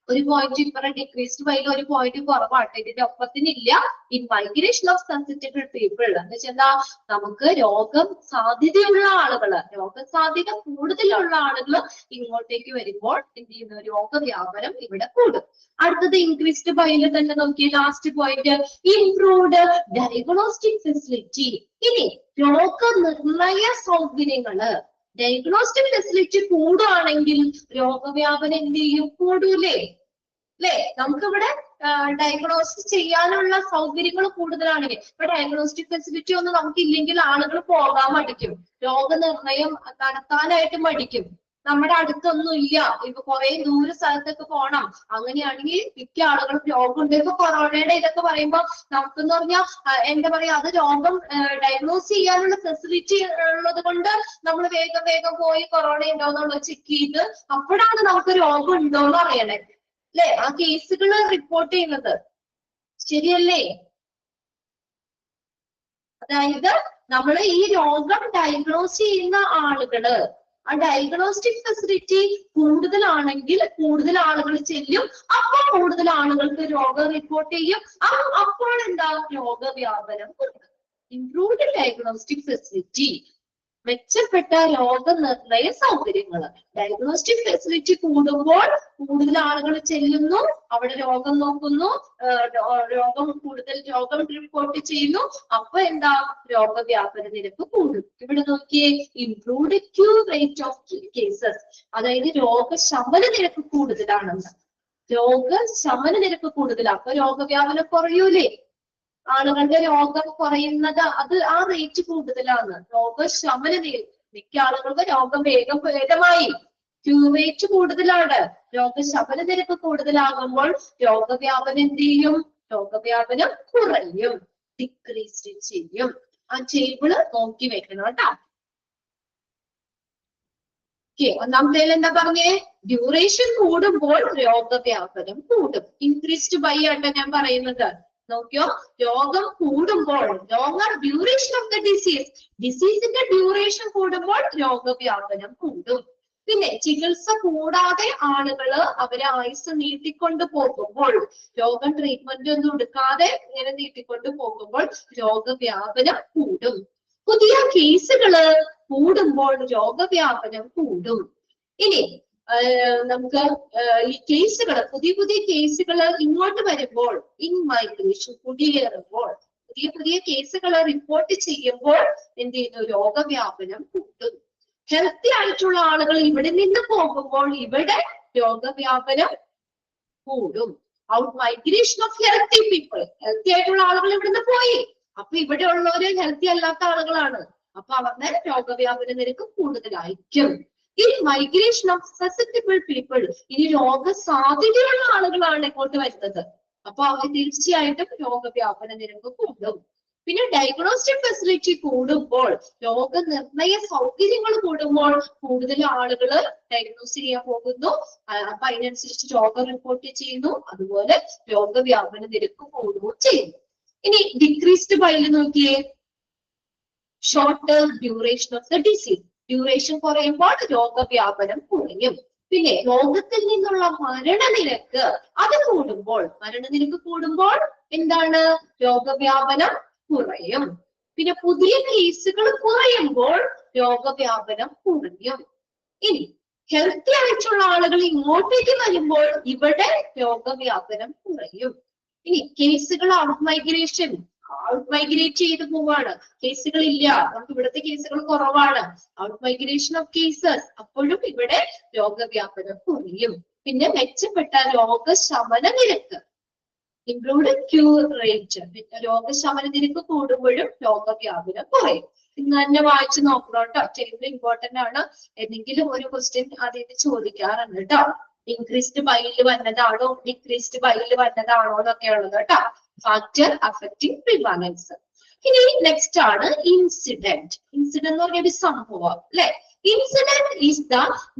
Speaker 1: ഒരു പോയിന്റ് ഇപ്പറ ഡിക്രീസ്ഡ് ബൈയിൽ ഒരു പോയിന്റ് കുറവാണ്, ഇതിന്റെ ഒപ്പത്തിനില്ല. In migration of sensitive people എന്ന് വെച്ചാൽ നമുക്ക് രോഗം സാധ്യതയുള്ള ആളുകള്, രോഗസാധ്യത കൂടുതലുള്ള ആളുകൾ ഇങ്ങോട്ടേക്ക് വരുമ്പോൾ എന്ത് ചെയ്യുന്നു? രോഗവ്യാപനം ഇവിടെ കൂടും. അടുത്തത് ഇൻക്രീസ്ഡ് ബൈയിൽ തന്നെ നോക്കിയ last point, improved diagnostic facility. ഇനി രോഗനിർണയ സൗകര്യങ്ങള്, ഡയഗ്നോസ്റ്റിക് ഫെസിലിറ്റി കൂടുകയാണെങ്കിൽ രോഗവ്യാപനം എന്ത് ചെയ്യും? കൂടൂലേ? അല്ലെ? നമുക്കിവിടെ ഡയഗ്നോസ് ചെയ്യാനുള്ള സൗകര്യങ്ങൾ കൂടുതലാണെങ്കിൽ, ഇപ്പൊ ഡയഗ്നോസ്റ്റിക് ഫെസിലിറ്റി ഒന്നും നമുക്കില്ലെങ്കിൽ ആളുകൾ പോകാൻ മടിക്കും, രോഗനിർണയം നടത്താനായിട്ട് മടിക്കും. നമ്മുടെ അടുത്തൊന്നും ഇല്ല, ഇപ്പൊ കുറെ ദൂര സ്ഥലത്തൊക്കെ പോകണം. അങ്ങനെയാണെങ്കിൽ മിക്ക ആളുകളും രോഗമുണ്ട്. ഇപ്പൊ കൊറോണയുടെ ഇതൊക്കെ പറയുമ്പോ നമുക്കെന്ന് പറഞ്ഞാൽ എന്താ പറയാ, അത് രോഗം ഡയഗ്നോസ് ചെയ്യാനുള്ള ഫെസിലിറ്റി ഉള്ളത് കൊണ്ട് നമ്മൾ വേഗം പോയി കൊറോണ ഉണ്ടോ എന്നുള്ളത് ചെക്ക് ചെയ്ത് അപ്പോഴാണ് നമുക്ക് രോഗം ഉണ്ടോ എന്ന് അറിയണേ, അല്ലെ? ആ കേസുകൾ റിപ്പോർട്ട് ചെയ്യുന്നത്. ശരിയല്ലേ? അതായത് നമ്മൾ ഈ രോഗം ഡയഗ്നോസ് ചെയ്യുന്ന ആളുകള്, ആ ഡയഗ്നോസ്റ്റിക് ഫെസിലിറ്റി കൂടുതലാണെങ്കിൽ കൂടുതൽ ആളുകൾ ചെല്ലും, അപ്പോൾ കൂടുതൽ ആളുകൾക്ക് രോഗം റിപ്പോർട്ട് ചെയ്യും. അപ്പോൾ എന്താ? രോഗവ്യാപനം കൂടും. ഇംപ്രൂവ്ഡ് ഡയഗ്നോസ്റ്റിക് ഫെസിലിറ്റി, മെച്ചപ്പെട്ട രോഗനിർണയ സൗകര്യങ്ങൾ. ഡയഗ്നോസ്റ്റിക് ഫെസിലിറ്റി കൂടുമ്പോൾ കൂടുതൽ ആളുകൾ ചെല്ലുന്നു, അവിടെ രോഗം നോക്കുന്നു, രോഗം റിപ്പോർട്ട് ചെയ്യുന്നു. അപ്പൊ എന്താ? രോഗവ്യാപന നിരക്ക് കൂടും. ഇവിടെ നോക്കിയേ, improved cure rate of cases, അതായത് രോഗശമന നിരക്ക് കൂടുതലാണെന്ന്. രോഗശമന നിരക്ക് കൂടുതലാണ്, അപ്പൊ രോഗവ്യാപനം കുറയൂലേ? ആളുകളുടെ രോഗം കുറയുന്നത് അത് ആ റേറ്റ് കൂടുതലാണ്. രോഗശമന നിരക്ക്, മിക്ക ആളുകൾക്ക് രോഗം ഭേദമായി, ക്യൂർ റേറ്റ് കൂടുതലാണ്. രോഗശമന നിരക്ക് കൂടുതലാകുമ്പോൾ രോഗവ്യാപനം എന്ത് ചെയ്യും? രോഗവ്യാപനം കുറയും, ഡിക്രീസ് ചെയ്യും. ആ ടേബിള് നോക്കി വെക്കണം കേട്ടോ. ഒന്നാമത്തേൽ എന്താ പറഞ്ഞേ? ഡ്യൂറേഷൻ കൂടുമ്പോൾ രോഗവ്യാപനം കൂടും. ഇൻക്രീസ്ഡ് ബൈ ആട്ടോ ഞാൻ പറയുന്നത്. നോക്കിയോ, രോഗം കൂടുമ്പോൾ, ലോങ്ങർ ഡ്യൂറേഷൻ ഓഫ് ദ ഡിസീസിന്റെ ഡ്യൂറേഷൻ കൂടുമ്പോൾ രോഗവ്യാപനം കൂടും. പിന്നെ ചികിത്സ കൂടാതെ ആളുകള് അവരെ ആയുസ് നീട്ടിക്കൊണ്ട് പോകുമ്പോൾ, രോഗം ട്രീറ്റ്മെന്റ് ഒന്നും എടുക്കാതെ ഇങ്ങനെ നീട്ടിക്കൊണ്ട് പോകുമ്പോൾ രോഗവ്യാപനം കൂടും. പുതിയ കേസുകള് കൂടുമ്പോൾ രോഗവ്യാപനം കൂടും. ഇനി നമുക്ക് ഈ കേസുകൾ, പുതിയ കേസുകൾ ഇങ്ങോട്ട് വരുമ്പോൾ, ഇൻ മൈഗ്രേഷൻ കുടിയേറുമ്പോൾ, പുതിയ കേസുകൾ റിപ്പോർട്ട് ചെയ്യുമ്പോൾ എന്ത് ചെയ്യുന്നു? രോഗവ്യാപനം കൂടും. ഹെൽത്തി ആയിട്ടുള്ള ആളുകൾ ഇവിടെ നിന്ന് പോകുമ്പോൾ ഇവിടെ രോഗവ്യാപനം കൂടും. Out migration of healthy people, healthy ആയിട്ടുള്ള ആളുകൾ ഇവിടുന്ന് പോയി, അപ്പൊ ഇവിടെ ഉള്ളവര് ഹെൽത്തി അല്ലാത്ത ആളുകളാണ്, അപ്പൊ അവരുടെ രോഗവ്യാപന നിരക്ക് കൂടുതലായിരിക്കും. ഇനി മൈഗ്രേഷൻ ഓഫ് സസെപ്റ്റബിൾ പീപ്പിൾ, ഇനി രോഗസാധ്യതയുള്ള ആളുകളാണ് ഇങ്ങോട്ട് വരുന്നത്, അപ്പൊ അവർ തീർച്ചയായിട്ടും രോഗവ്യാപന നിരക്ക് കൂടും. പിന്നെ ഡയഗ്നോസ്റ്റിക് ഫെസിലിറ്റി കൂടുമ്പോൾ, രോഗനിർണയ സൗകര്യങ്ങൾ കൂടുമ്പോൾ കൂടുതൽ ആളുകൾ ഡയഗ്നോസ് ചെയ്യാൻ പോകുന്നു, അപ്പൊ അതിനനുസരിച്ച് രോഗം റിപ്പോർട്ട് ചെയ്യുന്നു, അതുപോലെ രോഗവ്യാപന നിരക്ക് കൂടുകയും ചെയ്യുന്നു. ഇനി ഡിക്രീസ്ഡ് ബൈയിൽ നോക്കിയേ, shorter duration of the disease, duration കുറയുമ്പോൾ രോഗവ്യാപനം കുറയും. പിന്നെ രോഗത്തിൽ നിന്നുള്ള മരണനിരക്ക് അത് കൂടുമ്പോൾ, മരണനിരക്ക് കൂടുമ്പോൾ എന്താണ്? രോഗവ്യാപനം കുറയും. പിന്നെ പുതിയ കേസുകൾ കുറയുമ്പോൾ രോഗവ്യാപനം കുറയും. ഇനി ഹെൽത്തി ആയിട്ടുള്ള ആളുകൾ ഇങ്ങോട്ടേക്ക് വരുമ്പോൾ ഇവിടെ രോഗവ്യാപനം കുറയും. ഇനി കേസുകൾ ഔട്ട് മൈഗ്രേഷൻ, ഔട്ട് മൈഗ്രേറ്റ് ചെയ്ത് പോവാണ്, കേസുകൾ ഇല്ല, നമുക്ക് ഇവിടുത്തെ കേസുകൾ കുറവാണ്, ഔട്ട് മൈഗ്രേഷൻ ഓഫ് കേസസ്, അപ്പോഴും ഇവിടെ രോഗവ്യാപനം കുറയും. പിന്നെ മെച്ചപ്പെട്ട രോഗശമന നിരക്ക്, ഇംപ്രൂവ്ഡ് ക്യൂർ റേറ്റ്, രോഗശമന നിരക്ക് കൂടുമ്പോഴും രോഗവ്യാപനം കുറയും. ഇന്ന് തന്നെ വായിച്ചു നോക്കണം കേട്ടോ, ടേബിൾ ഇമ്പോർട്ടന്റ് ആണ്, എന്തെങ്കിലും ഒരു ക്വസ്റ്റ്യൻ അതിന് ചോദിക്കാറുണ്ട് കേട്ടോ. ഇൻക്രീസ്ഡ് ബൈൽ വന്നതാണോ ഡിക്രീസ്ഡ് ബൈൽ വന്നതാണോ എന്നൊക്കെ ഉള്ളത് കേട്ടോ. Factor affecting prevalence. ഇനി നെക്സ്റ്റ് ആണ് ഇൻസിഡന്റ്. ഇൻസിഡന്റ് എന്ന് പറഞ്ഞ ഒരു സംഭവം അല്ലെ. Incident is the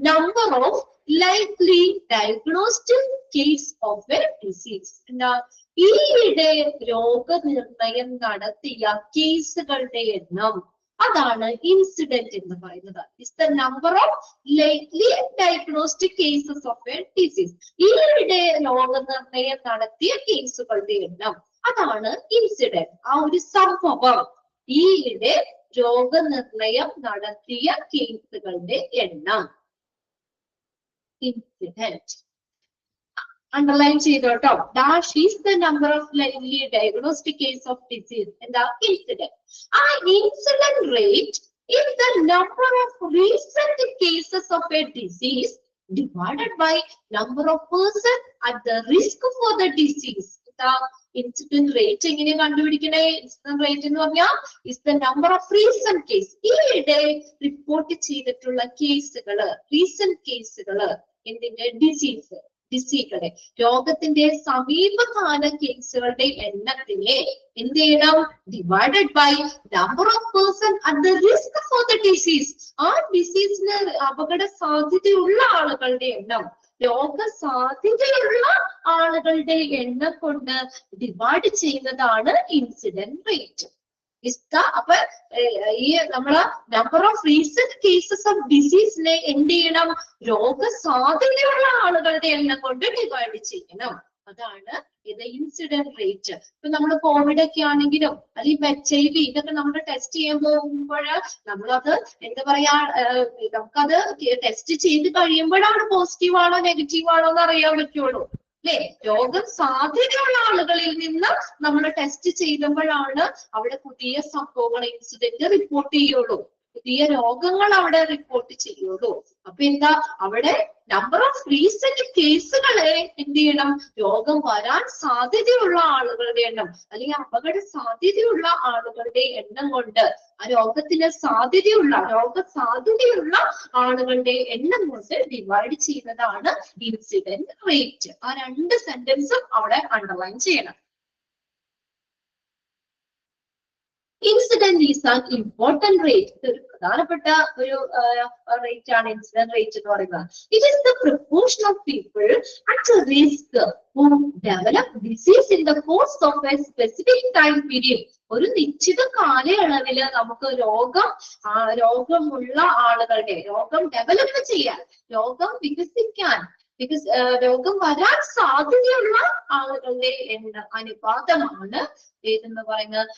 Speaker 1: number of likely diagnosed case of a disease. എന്താ, ഈയിടെ രോഗനിർണയം നടത്തിയ കേസുകളുടെ എണ്ണം, അതാണ് ഇൻസിഡന്റ് എന്ന് പറയുന്നത്. Is the number of lately diagnosed cases of a disease. ഈയിടെ രോഗനിർണയം നടത്തിയ കേസുകളുടെ എണ്ണം, അതാണ് ഇൻസിഡന്റ്. ആ ഒരു സംഭവം, ഈയിടെ രോഗനിർണയം നടത്തിയ കേസുകളുടെ എണ്ണം, incident. Underline ചെയ്തോട്ടോ. Dash is the number of likely diagnosed case of disease. എന്താ, incident. ആ incident rate is the number of recent cases of a disease divided by number of persons at the risk for the disease. Incident rate എങ്ങനെ കണ്ടുപിടിക്കണേ? Incident rate എന്ന് പറഞ്ഞാൽ is the number of recent case, ഈയിടെ report ചെയ്തിട്ടുള്ള കേസുകള്, recent കേസുകള്, എന്തിന്റെ, ഡിസീസുകളുടെ, രോഗത്തിന്റെ സമീപകാല കേസുകളുടെ എണ്ണത്തിനെ എന്ത് ചെയ്യണം, divided by number of person at the risk for the disease. ആ ഡിസീസിന് അപകട സാധ്യതയുള്ള ആളുകളുടെ എണ്ണം, രോഗസാധ്യതയുള്ള ആളുകളുടെ എണ്ണം കൊണ്ട് ഡിവൈഡ് ചെയ്യുന്നതാണ് ഇൻസിഡന്റ് റേറ്റ്. അപ്പൊ ഈ നമ്മള് number of recent cases of ഡിസീസിനെ എന്ത് ചെയ്യണം, രോഗസാധ്യതയുള്ള ആളുകളുടെ എണ്ണം കൊണ്ട് ഡിവൈഡ് ചെയ്യണം. അതാണ് ഇത് ഇൻസിഡന്റ് റേറ്റ്. ഇപ്പൊ നമ്മൾ കോവിഡ് ഒക്കെ ആണെങ്കിലും അല്ലെങ്കിൽ HIV ഇതൊക്കെ നമ്മൾ ടെസ്റ്റ് ചെയ്യാൻ പോകുമ്പോൾ നമ്മളത് എന്താ പറയാ, നമുക്കത് ടെസ്റ്റ് ചെയ്ത് കഴിയുമ്പോഴാണ് പോസിറ്റീവ് ആണോ നെഗറ്റീവ് ആണോ എന്ന് അറിയാൻ പറ്റുള്ളൂ അല്ലെ. രോഗം സാധ്യതയുള്ള ആളുകളിൽ നിന്ന് നമ്മൾ ടെസ്റ്റ് ചെയ്യുമ്പോഴാണ് അവിടെ പുതിയ സംഭവങ്ങൾ, ഇൻസിഡന്റ് റിപ്പോർട്ട് ചെയ്യുള്ളൂ, പുതിയ രോഗങ്ങൾ അവിടെ റിപ്പോർട്ട് ചെയ്യുള്ളൂ. അപ്പൊ എന്താ, അവിടെ നമ്പർ ഓഫ് റീസെന്റ് കേസുകളെ എന്ത് ചെയ്യണം, രോഗം വരാൻ സാധ്യതയുള്ള ആളുകളുടെ എണ്ണം അല്ലെങ്കിൽ അപകട സാധ്യതയുള്ള ആളുകളുടെ എണ്ണം കൊണ്ട്, ആ രോഗത്തിന് രോഗസാധ്യതയുള്ള ആളുകളുടെ എണ്ണം കൊണ്ട് ഡിവൈഡ് ചെയ്യുന്നതാണ് ഇൻസിഡന്റ് റേറ്റ്. ആ രണ്ട് സെന്റൻസും അവിടെ അണ്ടർലൈൻ ചെയ്യണം. Incident is an important rate. ഇത് ഒരു പ്രധാനപ്പെട്ട ഒരു റേറ്റ് ആണ് ഇൻസിഡന്റ് റേറ്റ് എന്ന് പറയുന്നത്. It is the proportion of people at risk who develop disease in the course of A specific time period. ഒരു നിശ്ചിത കാലയളവില് നമുക്ക് രോഗമുള്ള ആളുകളുടെ, രോഗം ഡെവലപ്പ് ചെയ്യാൻ, രോഗം വികസിക്കാൻ, രോഗം വരാൻ സാധ്യതയുള്ള ആളുകളുടെ അനുപാതമാണ് ഏതെന്ന് പറയുന്നത്,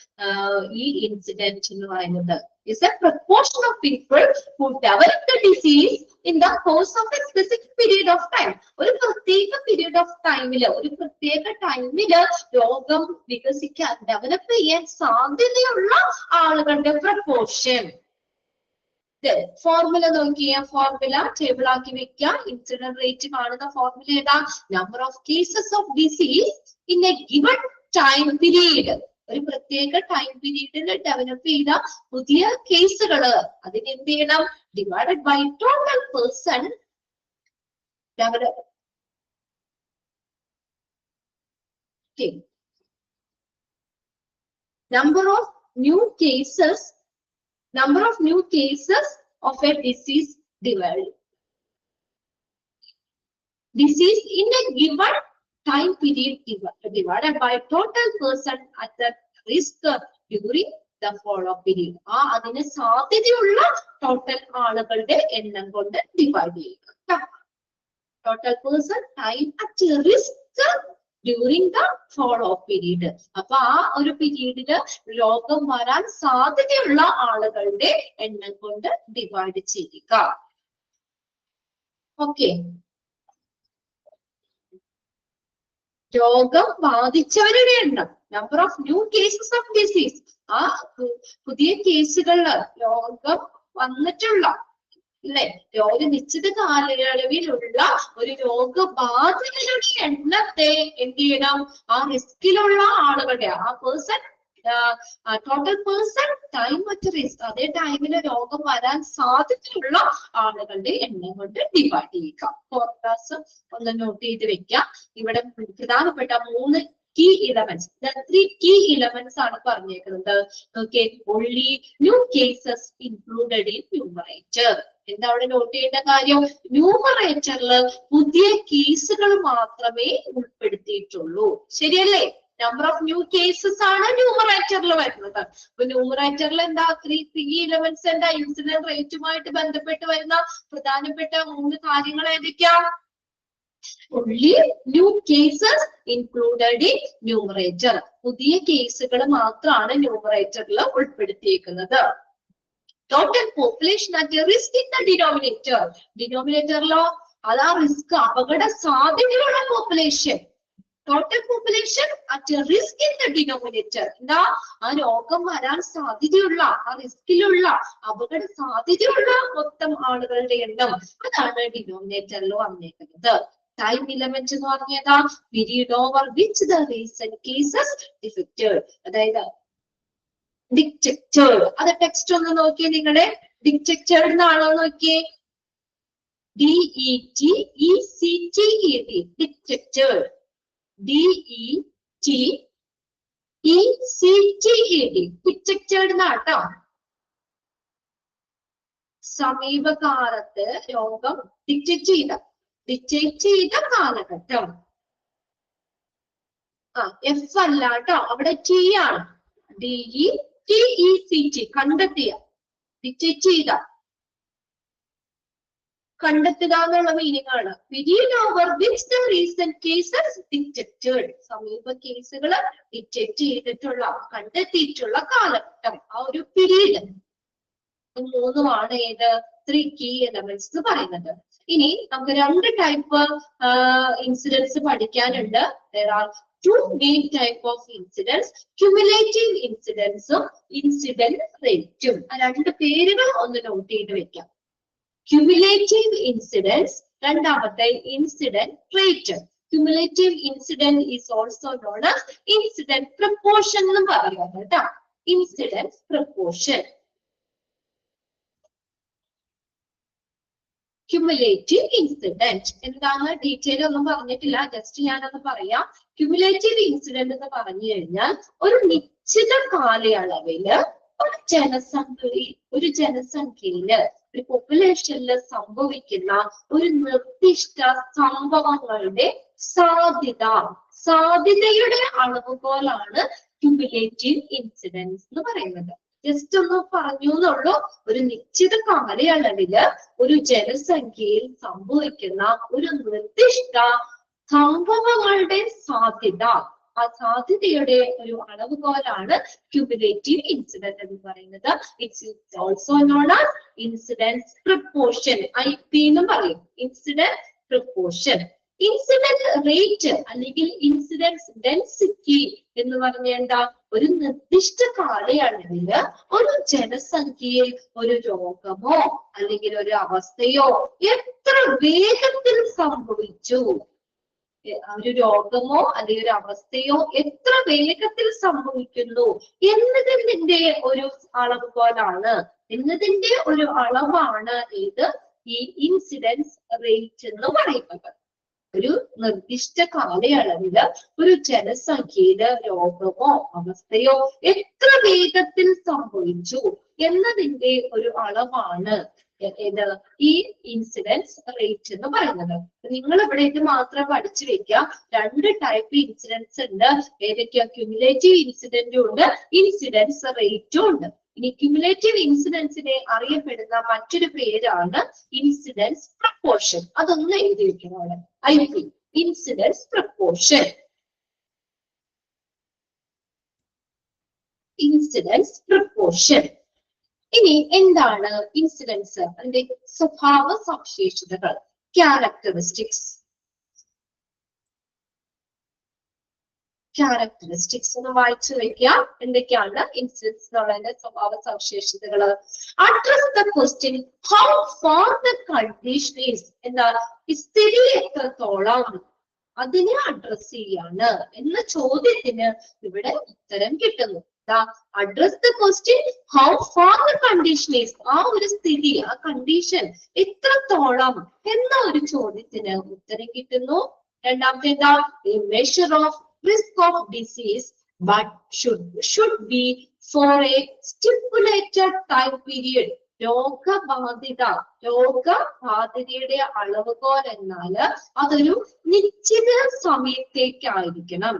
Speaker 1: ഈ ഇൻസിഡന്റ് എന്ന് പറയുന്നത്. Is a proportion of people who develop the disease in the course of a specific period of time. ഒരു പ്രത്യേക പീരീഡ് ഓഫ് ടൈമില്, ഒരു പ്രത്യേക ടൈമില് രോഗം വികസിക്കാൻ, ഡെവലപ്പ് ചെയ്യാൻ സാധ്യതയുള്ള ആളുകളുടെ പ്രപ്പോർഷൻ. ഫോർമുല നോക്കിയ, ഫോർമുല ടേബിൾ ആക്കി വെക്കാം. ഇൻസിഡന്റ് റേറ്റ് കാണുന്ന ഫോർമുല ഏതാ, number of cases of disease in A given time period. ഒരു പ്രത്യേക ടൈം പീരീഡിൽ ഡെവലപ്പ് ചെയ്ത പുതിയ കേസുകള്, അതിന് എന്ത് ചെയ്യണം, divided by total person develop. Number of new cases of a disease disease in a given time period divided by total person at the risk during the follow period. അതിന് സാധ്യതയുള്ള total ആളുകളുടെ എണ്ണം കൊണ്ട് ഡിവൈഡ് ചെയ്യുക. Total person time at risk during the follow period. അപ്പൊ ആ ഒരു പീരീഡില് രോഗം വരാൻ സാധ്യതയുള്ള ആളുകളുടെ എണ്ണം കൊണ്ട് ഡിവൈഡ് ചെയ്യുക. ഓക്കെ, രോഗം ബാധിച്ചവരുടെ എണ്ണം, number of new cases of disease, ആ പുതിയ കേസുകളില് രോഗം വന്നിട്ടുള്ള അല്ലെ, നിശ്ചിത കാലയളവിലുള്ള ഒരു രോഗബാധിതരുടെ എണ്ണത്തെ എന്ത് ചെയ്യണം, ആ റിസ്കിലുള്ള ആളുകളുടെ ആ person total person time at risk, അതേ ടൈമില് രോഗം വരാൻ സാധ്യതയുള്ള ആളുകളുടെ എണ്ണം കൊണ്ട് ഡിവൈഡ് ചെയ്യുക. ഫോർകാസ്റ്റ് ഒന്ന് നോട്ട് ചെയ്ത് വെക്കാം. ഇവിടെ പ്രധാനപ്പെട്ട 3 key elements, the 3 key elements ആണ് പറഞ്ഞേക്കുന്നത്. Okay, only new cases included in numerator. എന്താ അവിടെ നോട്ട് ചെയ്യേണ്ട കാര്യം, ന്യൂമറേറ്ററില് പുതിയ കേസുകൾ മാത്രമേ ഉൾപ്പെടുത്തിയിട്ടുള്ളൂ. ശരിയല്ലേ? നമ്പർ ഓഫ് ന്യൂ കേസസ് ആണ് ന്യൂമറേറ്ററിൽ വരുന്നത്. അപ്പൊ ന്യൂമറേറ്ററിൽ എന്താ 3 key elements എന്താ, ഇൻസിഡന്റ് റേറ്റുമായിട്ട് ബന്ധപ്പെട്ട് വരുന്ന പ്രധാനപ്പെട്ട 3 കാര്യങ്ങൾ ഏതൊക്കെയാ? Only new cases included in numerator. പുതിയ കേസുകൾ മാത്രമാണ് ന്യൂമറേറ്ററിൽ ഉൾപ്പെടുത്തിയിരിക്കുന്നത്. Total population at a risk in the denominator. ഡിനോമിനേറ്ററിലോ അതാ റിസ്ക്, അപകട സാധ്യതയുള്ള population. Total population at a risk in the denominator. എന്താ, ആ രോഗം വരാൻ സാധ്യതയുള്ള, ആ റിസ്കിലുള്ള, അപകട സാധ്യതയുള്ള മൊത്തം ആളുകളുടെ എണ്ണം, അതാണ് ഡിനോമിനേറ്ററിൽ വന്നേക്കുന്നത്. ടൈം എലമെന്റ് എന്ന് പറഞ്ഞതാ period over which the recent cases defected, അതായത് ഡിറ്റക്റ്റഡ്. അത് ടെക്സ്റ്റ് ഒന്ന് നോക്കിയേ നിങ്ങളെ, ഡിറ്റക്റ്റഡ് എന്നാണോ നോക്കിയേ, DETECTED, ഡിറ്റക്റ്റഡ്, DETECTED, ഡിറ്റക്റ്റഡ് എന്നാട്ടോ. സമീപകാലത്ത് രോഗം ഡിറ്റക്ട് ചെയ്ത കാലഘട്ടം. എഫ് അല്ല കേട്ടോ, അവിടെ ടി ആണ്. DETECT, കണ്ടെത്തിയ, ഡിറ്റക്ട് ചെയ്ത, കണ്ടെത്തുക എന്നുള്ള മീനിങ് ആണ്. Period over which the recent cases detected, സമീപ കേസുകൾ ഡിറ്റക്ട് ചെയ്തിട്ടുള്ള, കണ്ടെത്തിയിട്ടുള്ള കാലഘട്ടം, ആ ഒരു പീരീഡ്. 3 ഏത് 3 key elements എന്ന് പറയുന്നത്. ഇനി നമുക്ക് 2 ടൈപ്പ് ഇൻസിഡൻസ് പഠിക്കാനുണ്ട്. There are 2 main type of incidents, cumulative incidents ഉം incident rate ഉം. ആ 2 പേരുകൾ ഒന്ന് നോട്ട് ചെയ്ത് വെക്കാം. Cumulative incidents, രണ്ടാമത്തെ incident rate. Cumulative incident is also known as incident proportion എന്ന് പറയുന്നത് കേട്ടോ. Incident proportion. Cumulative incident എന്താണ് ഡീറ്റെയിൽ ഒന്നും പറഞ്ഞിട്ടില്ല, ജസ്റ്റ് ഞാനൊന്ന് പറയാം. Cumulative incident എന്ന് പറഞ്ഞു കഴിഞ്ഞാൽ ഒരു നിശ്ചിത കാലയളവില് ഒരു ജനസംഖ്യയില് ഒരു പോപ്പുലേഷനിൽ സംഭവിക്കുന്ന ഒരു നിർദ്ദിഷ്ട സംഭവങ്ങളുടെ സാധ്യതയുടെ അളവുകോലാണ് cumulative incidence എന്ന് പറയുന്നത്. ജസ്റ്റ് ഒന്ന് പറഞ്ഞു എന്നുള്ളൂ. ഒരു നിശ്ചിത കാലയളവില് ഒരു ജനസംഖ്യയിൽ സംഭവിക്കുന്ന ഒരു നിർദ്ദിഷ്ട സംഭവങ്ങളുടെ സാധ്യത, ആ സാധ്യതയുടെ ഒരു അളവുകോലാണ് cumulative incident എന്ന് പറയുന്നത്. It's also known as incidence proportion, IP എന്നും പറയും. Incidence proportion. ഇൻസിഡന്റ് റേറ്റ് അല്ലെങ്കിൽ ഇൻസിഡൻസ് ഡെൻസിറ്റി എന്ന് പറഞ്ഞ എന്താ, ഒരു നിർദ്ദിഷ്ട കാലയളവില് ഒരു ജനസംഖ്യയിൽ ഒരു രോഗമോ അല്ലെങ്കിൽ ഒരു അവസ്ഥയോ എത്ര വേഗത്തിൽ സംഭവിച്ചു, ഒരു രോഗമോ അല്ലെങ്കിൽ ഒരു അവസ്ഥയോ എത്ര വേഗത്തിൽ സംഭവിക്കുന്നു എന്നതിന്റെ ഒരു അളവുകോലാണ്, എന്നതിന്റെ ഒരു അളവാണ് ഇത് ഈ ഇൻസിഡൻസ് റേറ്റ് എന്ന് പറയുന്നത്. ഒരു നിർദ്ദിഷ്ട കാലയളവില് ഒരു ജനസംഖ്യയില് രോഗമോ അവസ്ഥയോ എത്ര വേഗത്തിൽ സംഭവിച്ചു എന്നതിന്റെ ഒരു അളവാണ് ഇത് ഈ ഇൻസിഡൻസ് റേറ്റ് എന്ന് പറയുന്നത്. നിങ്ങൾ ഇവിടെ ഇത് മാത്രം പഠിച്ചു വെക്കുക. 2 ടൈപ്പ് ഇൻസിഡൻസ് ഉണ്ട്. ഏതൊക്കെയാ? ക്യുമുലേറ്റീവ് ഇൻസിഡന്റും ഉണ്ട്, ഇൻസിഡൻസ് റേറ്റും ഉണ്ട്. ഇനി ക്യുമുലേറ്റീവ് ഇൻസിഡൻസിനെ അറിയപ്പെടുന്ന മറ്റൊരു പേരാണ് ഇൻസിഡൻസ് പ്രപ്പോർഷൻ. അതൊന്ന് എഴുതി വെക്കണം അവിടെ. IP, incidence proportion. Incidence proportion. ഇനി എന്താണ് ഇൻസിഡൻസ്? അതിന്റെ സ്വഭാവ സവിശേഷതകൾ, ക്യാരക്ടറിസ്റ്റിക്സ്. ക്യാരക്ടറിസ്റ്റിക്സ് ഒന്ന് വായിച്ചു വെക്കുക. എന്തൊക്കെയാണ് ഇൻസിഡൻസ് എന്നുള്ളതിന്റെ സ്വഭാവ സവിശേഷതകൾ. Address the question how far the condition is. എന്താ ഈ സ്ഥിതി എത്രത്തോളം അതിനെ അഡ്രസ് ചെയ്യാണ് എന്ന ചോദ്യത്തിന് ഇവിടെ ഉത്തരം കിട്ടുന്നു. Address the question how far the condition is. ആ ഒരു സ്ഥിതി, ആ കണ്ടീഷൻ എത്രത്തോളം എന്ന ഒരു ചോദ്യത്തിന് ഉത്തരം കിട്ടുന്നു. രണ്ടാമത്തെ എന്താ a measure of risk of disease but should be for a stipulated time period. രോഗബാധിതയുടെ അളവുകോൽ എന്നാൽ അതൊരു നിശ്ചിത സമയത്തേക്കായിരിക്കണം.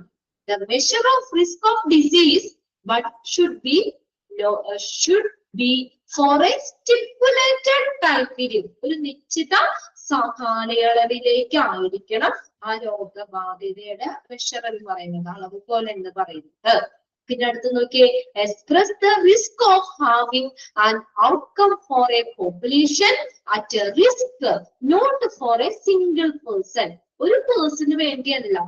Speaker 1: The measure of risk of disease but should be for a stipulated time period. ഒരു നിശ്ചിത കാലയളവിലേക്ക് ആയിരിക്കണം ആ രോഗബാധിതയുടെ മെഷർ എന്ന് പറയുന്നത്, അളവുകോൽ എന്ന് പറയുന്നത്. പിന്നെ അടുത്ത് നോക്കിയേ, express the risk of having an outcome for a population at a risk not for a single person. ഒരു പേഴ്സണ് വേണ്ടിയല്ല,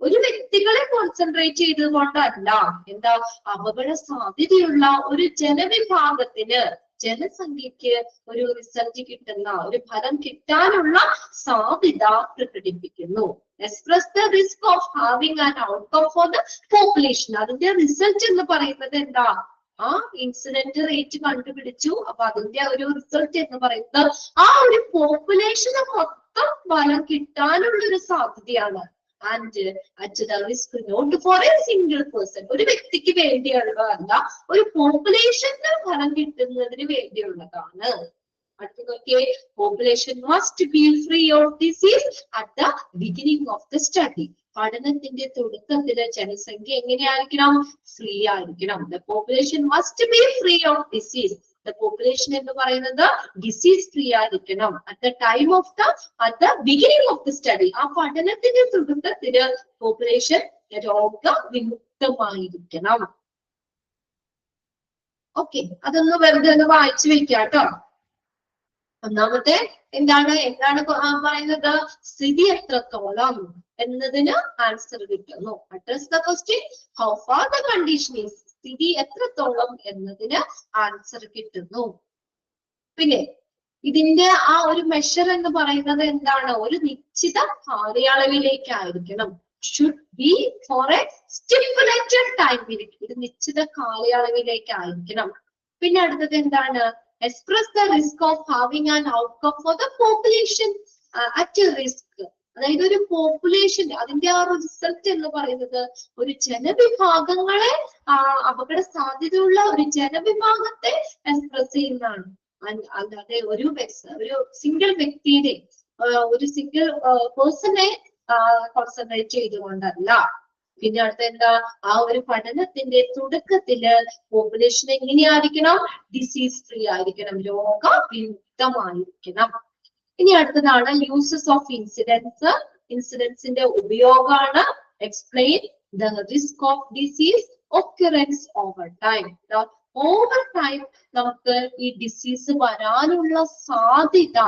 Speaker 1: ഒരു വ്യക്തികളെ കോൺസെൻട്രേറ്റ് ചെയ്തുകൊണ്ടല്ല. എന്താ അപകട സാധ്യതയുള്ള ഒരു ജനവിഭാഗത്തിന്, ജനസംഖ്യക്ക് ഒരു റിസൾട്ട് കിട്ടുന്ന, ഒരു ഫലം കിട്ടാനുള്ള സാധ്യത പ്രകടിപ്പിക്കുന്നു. Express the risk of having an outcome for the population. അതിന്റെ റിസൾട്ട് എന്ന് പറയുന്നത് എന്താ, ആ ഇൻസിഡന്റ് റേറ്റ് കണ്ടുപിടിച്ചു, അപ്പൊ അതിന്റെ ഒരു റിസൾട്ട് എന്ന് പറയുന്നത് ആ ഒരു പോപ്പുലേഷന് മൊത്തം ഫലം കിട്ടാനുള്ള ഒരു സാധ്യതയാണ്. And at the risk not for a single person. ഒരു വ്യക്തിക്ക് വേണ്ടിയുള്ളതല്ല, ഒരു പോപ്പുലേഷന് ഫലം കിട്ടുന്നതിന് വേണ്ടിയുള്ളതാണ്. അടുത്ത നോക്കിയേ, population must be free of disease at the beginning of the study. പഠനത്തിന്റെ തുടക്കത്തില് ജനസംഖ്യ എങ്ങനെയായിരിക്കണം, ഫ്രീ ആയിരിക്കണം. The population must be free of disease. The population എന്ന് പറയുന്നത് ഡിസീസ് ഫ്രീ ആയിരിക്കണം. At the beginning of the study. ആ പഠനത്തിന്റെ തുടക്കത്തില് പോപ്പുലേഷൻ രോഗവിമുക്തമായിരിക്കണം. ഓക്കെ, അതൊന്ന് വെറുതെ ഒന്ന് വായിച്ചു വെക്കാട്ടോ. ഒന്നാമത്തെ എന്താണ് പറയുന്നത്, സ്ഥിതി എത്രത്തോളം എന്നതിന് ആൻസർ കിട്ടുന്നു. Address the question how far the condition is. സ്ഥിതി എത്രത്തോളം എന്നതിന് ആൻസർ കിട്ടുന്നു. പിന്നെ ഇതിന്റെ ആ ഒരു മെഷർ എന്ന് പറയുന്നത് എന്താണ്, ഒരു നിശ്ചിത കാലയളവിലേക്കായിരിക്കണം. Should be for a stipulated time period. ഒരു നിശ്ചിത കാലയളവിലേക്കായിരിക്കണം. പിന്നെ അടുത്തത് എന്താണ്, express the risk of having an outcome for the population at risk. അതായത് ഒരു പോപ്പുലേഷൻ, അതിന്റെ ആ ഒരു റിസൾട്ട് എന്ന് പറയുന്നത് ഒരു ജനവിഭാഗങ്ങളെ, അപകട സാധ്യതയുള്ള ഒരു ജനവിഭാഗത്തെ എക്സ്പ്രസ് ചെയ്യുന്നതാണ്. അല്ലാതെ ഒരു സിംഗിൾ വ്യക്തിയെ, ഒരു സിംഗിൾ പേഴ്സണെ കോൺസെൻട്രേറ്റ് ചെയ്തുകൊണ്ടല്ല. പിന്നെ അടുത്ത എന്താ, ആ ഒരു പഠനത്തിന്റെ തുടക്കത്തില് പോപ്പുലേഷൻ എങ്ങനെയായിരിക്കണം, ഡിസീസ് ഫ്രീ ആയിരിക്കണം, രോഗവിമുക്തമായിരിക്കണം. ഇനി അടുത്തതാണ് യൂസസ് ഓഫ് ഇൻസിഡൻസ്. ഇൻസിഡൻസിന്റെ ഉപയോഗമാണ്. Explain the risk of disease occurrence over time. Over time നമുക്ക് ഈ ഡിസീസ് വരാനുള്ള സാധ്യത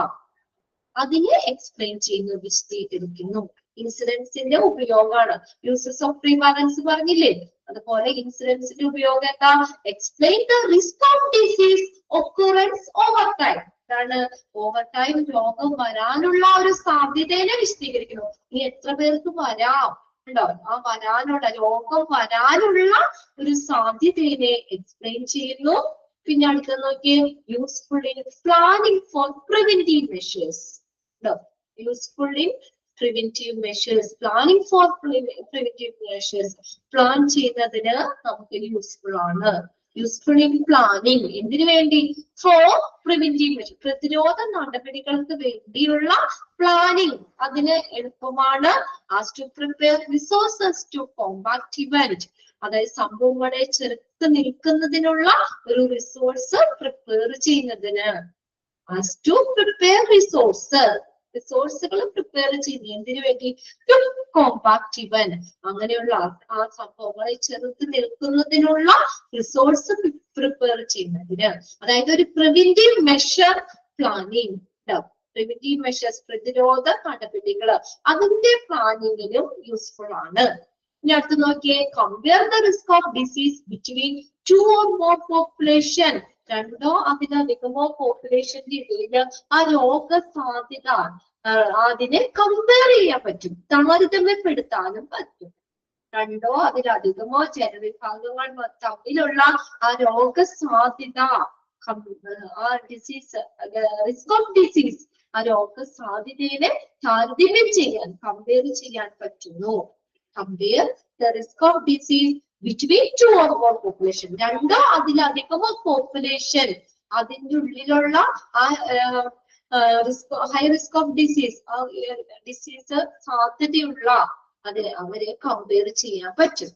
Speaker 1: അതിനെ എക്സ്പ്ലെയിൻ ചെയ്യുന്നു, വിശദീകരിക്കുന്നു. ഇൻസിഡൻസിന്റെ ഉപയോഗമാണ്. യൂസസ് ഓഫ് പ്രിവാലൻസ് പറഞ്ഞില്ലേ, അതുപോലെ ഇൻസിഡൻസിന്റെ ഉപയോഗം എന്താ, explain the risk of disease occurrence over time. എന്താണ്, ഓവർ ടൈം രോഗം വരാനുള്ള ഒരു സാധ്യതയെ വിശദീകരിക്കുന്നു. ഇനി എത്ര പേർക്ക് വരാം ഉണ്ടോ, ആ രോഗം വരാനുള്ള ഒരു സാധ്യതയെ എക്സ്പ്ലെയിൻ ചെയ്യുന്നു. പിന്നെ അടുത്ത നോക്കിയേ, useful in planning four preventive measures. Useful in preventive measures. Planning four preventive measures. Plan ചെയ്യുന്നതിന് നമുക്ക് യൂസ്ഫുൾ ആണ്. Useful in planning. എന്തിനു വേണ്ടി, ഫോർ പ്രിവെന്റീവ് മെഷേഴ്സ്. പ്രതിരോധ നടപടികൾക്ക് വേണ്ടിയുള്ള പ്ലാനിങ് അതിന് എളുപ്പമാണ്. As to prepare resources to compact event. അതായത് സംഭവങ്ങളെ ചെറുത്ത് നിൽക്കുന്നതിനുള്ള ഒരു റിസോഴ്സ് പ്രിപ്പയർ ചെയ്യുന്നതിന്. ആസ് ടു പ്രിപ്പയർ റിസോഴ്സുകൾ പ്രിപ്പയർ ചെയ്യുന്നത് എന്തിനു വേണ്ടി, ടു കോമ്പാക്ട് ഇവന്റ്. അങ്ങനെയുള്ള ആ സംഭവങ്ങളെ ചെറുത്ത് നിൽക്കുന്നതിനുള്ള റിസോഴ്സ് പ്രിപ്പയർ ചെയ്യുന്നതിന്. അതായത് ഒരു preventive measure planning. Preventive measures, പ്രതിരോധ നടപടികൾ, അതിന്റെ പ്ലാനിങ്ങിലും യൂസ്ഫുൾ ആണ്. ഇനി അടുത്ത് നോക്കിയേ, compare the risk of disease between 2 or more population. രണ്ടോ അതിലധികമോ പോപ്പുലേഷന്റെ ഇടയിൽ ആ രോഗ സാധ്യത അതിനെ കമ്പയർ ചെയ്യാൻ പറ്റും, താരതമ്യപ്പെടുത്താനും പറ്റും. രണ്ടോ അതിലധികമോ ജനവിഭാഗങ്ങൾ തമ്മിലുള്ള ആ രോഗ സാധ്യത, ആ ഡിസീസ്, റിസ്ക് ഓഫ് ഡിസീസ്, ആ രോഗ സാധ്യതയെ താരതമ്യം ചെയ്യാൻ, കമ്പയർ ചെയ്യാൻ പറ്റുന്നു. Compare the risk of disease between 2 or more population. രണ്ടോ അതിലധികമോ പോപ്പുലേഷൻ അതിൻ്റെ ഉള്ളിലുള്ള ആ high risk of disease, disease സാധ്യതയുള്ള അവരെ കമ്പയർ ചെയ്യാൻ പറ്റും.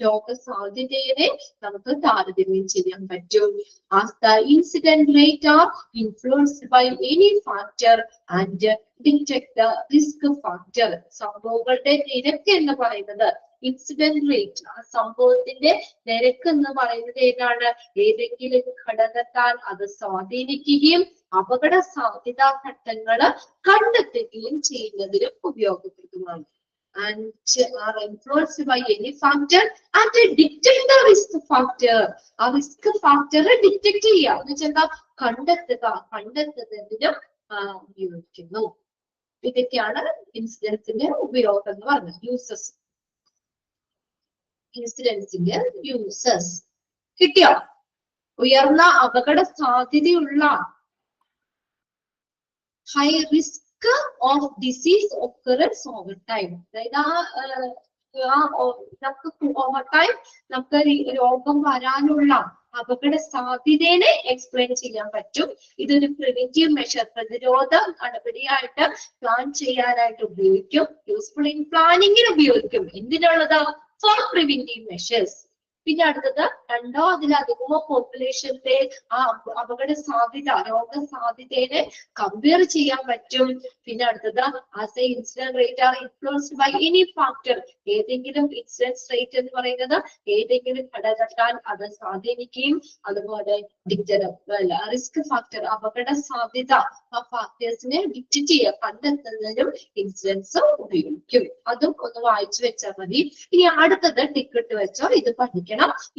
Speaker 1: രോഗസാധ്യതയെ നമുക്ക് താരതമ്യം ചെയ്യാൻ പറ്റും. As the incident rate are influenced by any factor and detect the risk factor. സംഭവങ്ങളുടെ നിരക്ക് എന്ന് പറയുന്നത് ഇൻസിഡന്റ് റേറ്റ്, ആ സംഭവത്തിന്റെ നിരക്ക് എന്ന് പറയുന്നത് ഏതാണ്? ഏതെങ്കിലും ഘടകത്താൽ അത് സ്വാധീനിക്കുകയും അപകട സാധ്യതാ ഘട്ടങ്ങള് കണ്ടെത്തുകയും ചെയ്യുന്നതിനും ഉപയോഗപ്രദമാണ്. And are influenced by any factor and detect the risk factor. ആ റിസ്ക് ഫാക്ടറെ ഡിറ്റക്ട് ചെയ്യുക എന്ന് വെച്ചാൽ കണ്ടെത്തുന്നതിനും ഉപയോഗിക്കുന്നു. ഇതൊക്കെയാണ് ഇൻസിഡൻസിന്റെ ഉപയോഗം എന്ന് പറഞ്ഞത്. യൂസസ്, ഇൻസിഡൻസിന്റെ യൂസസ് കിട്ടിയോ? ഉയർന്ന അപകട സാധ്യതയുള്ള high risk of disease occurrence over time. അതായത് നമുക്ക് ഓവർ ടൈം നമുക്ക് രോഗം വരാനുള്ള അപകട സാധ്യതയെ എക്സ്പ്ലെയിൻ ചെയ്യാൻ പറ്റും. ഇതൊരു പ്രിവെന്റീവ് മെഷർ, പ്രതിരോധ നടപടിയായിട്ട് പ്ലാൻ ചെയ്യാനായിട്ട് ഉപയോഗിക്കും. യൂസ്ഫുൾ ഇൻ പ്ലാനിങ്ങിന് ഉപയോഗിക്കും. എന്തിനുള്ളത്? For preventive measures. പിന്നെ അടുത്തത്, രണ്ടോ അതിലധികമോ പോപ്പുലേഷന്റെ ആ അപകട സാധ്യത, രോഗ സാധ്യതയെ കമ്പയർ ചെയ്യാൻ പറ്റും. പിന്നെ അടുത്തത്, as a incident rate are influenced by any factor. ഏതെങ്കിലും ഇൻസിഡൻസ് റേറ്റ് എന്ന് പറയുന്നത് ഏതെങ്കിലും ഘടകത്താൽ അത് സ്വാധീനിക്കുകയും അതുപോലെ റിസ്ക് ഫാക്ടർ, അപകട സാധ്യത, ആ ഫാക്ടേഴ്സിനെ ഡിറ്റക്ട് ചെയ്യുക, കണ്ടെത്തുന്നതിനും ഇൻസിഡൻസ് ഉപയോഗിക്കും. അതും ഒന്ന് വായിച്ചു വെച്ചാൽ മതി. ഇനി അടുത്തത് ടിക്കറ്റ് വെച്ചോ, ഇത് പഠിക്കണം.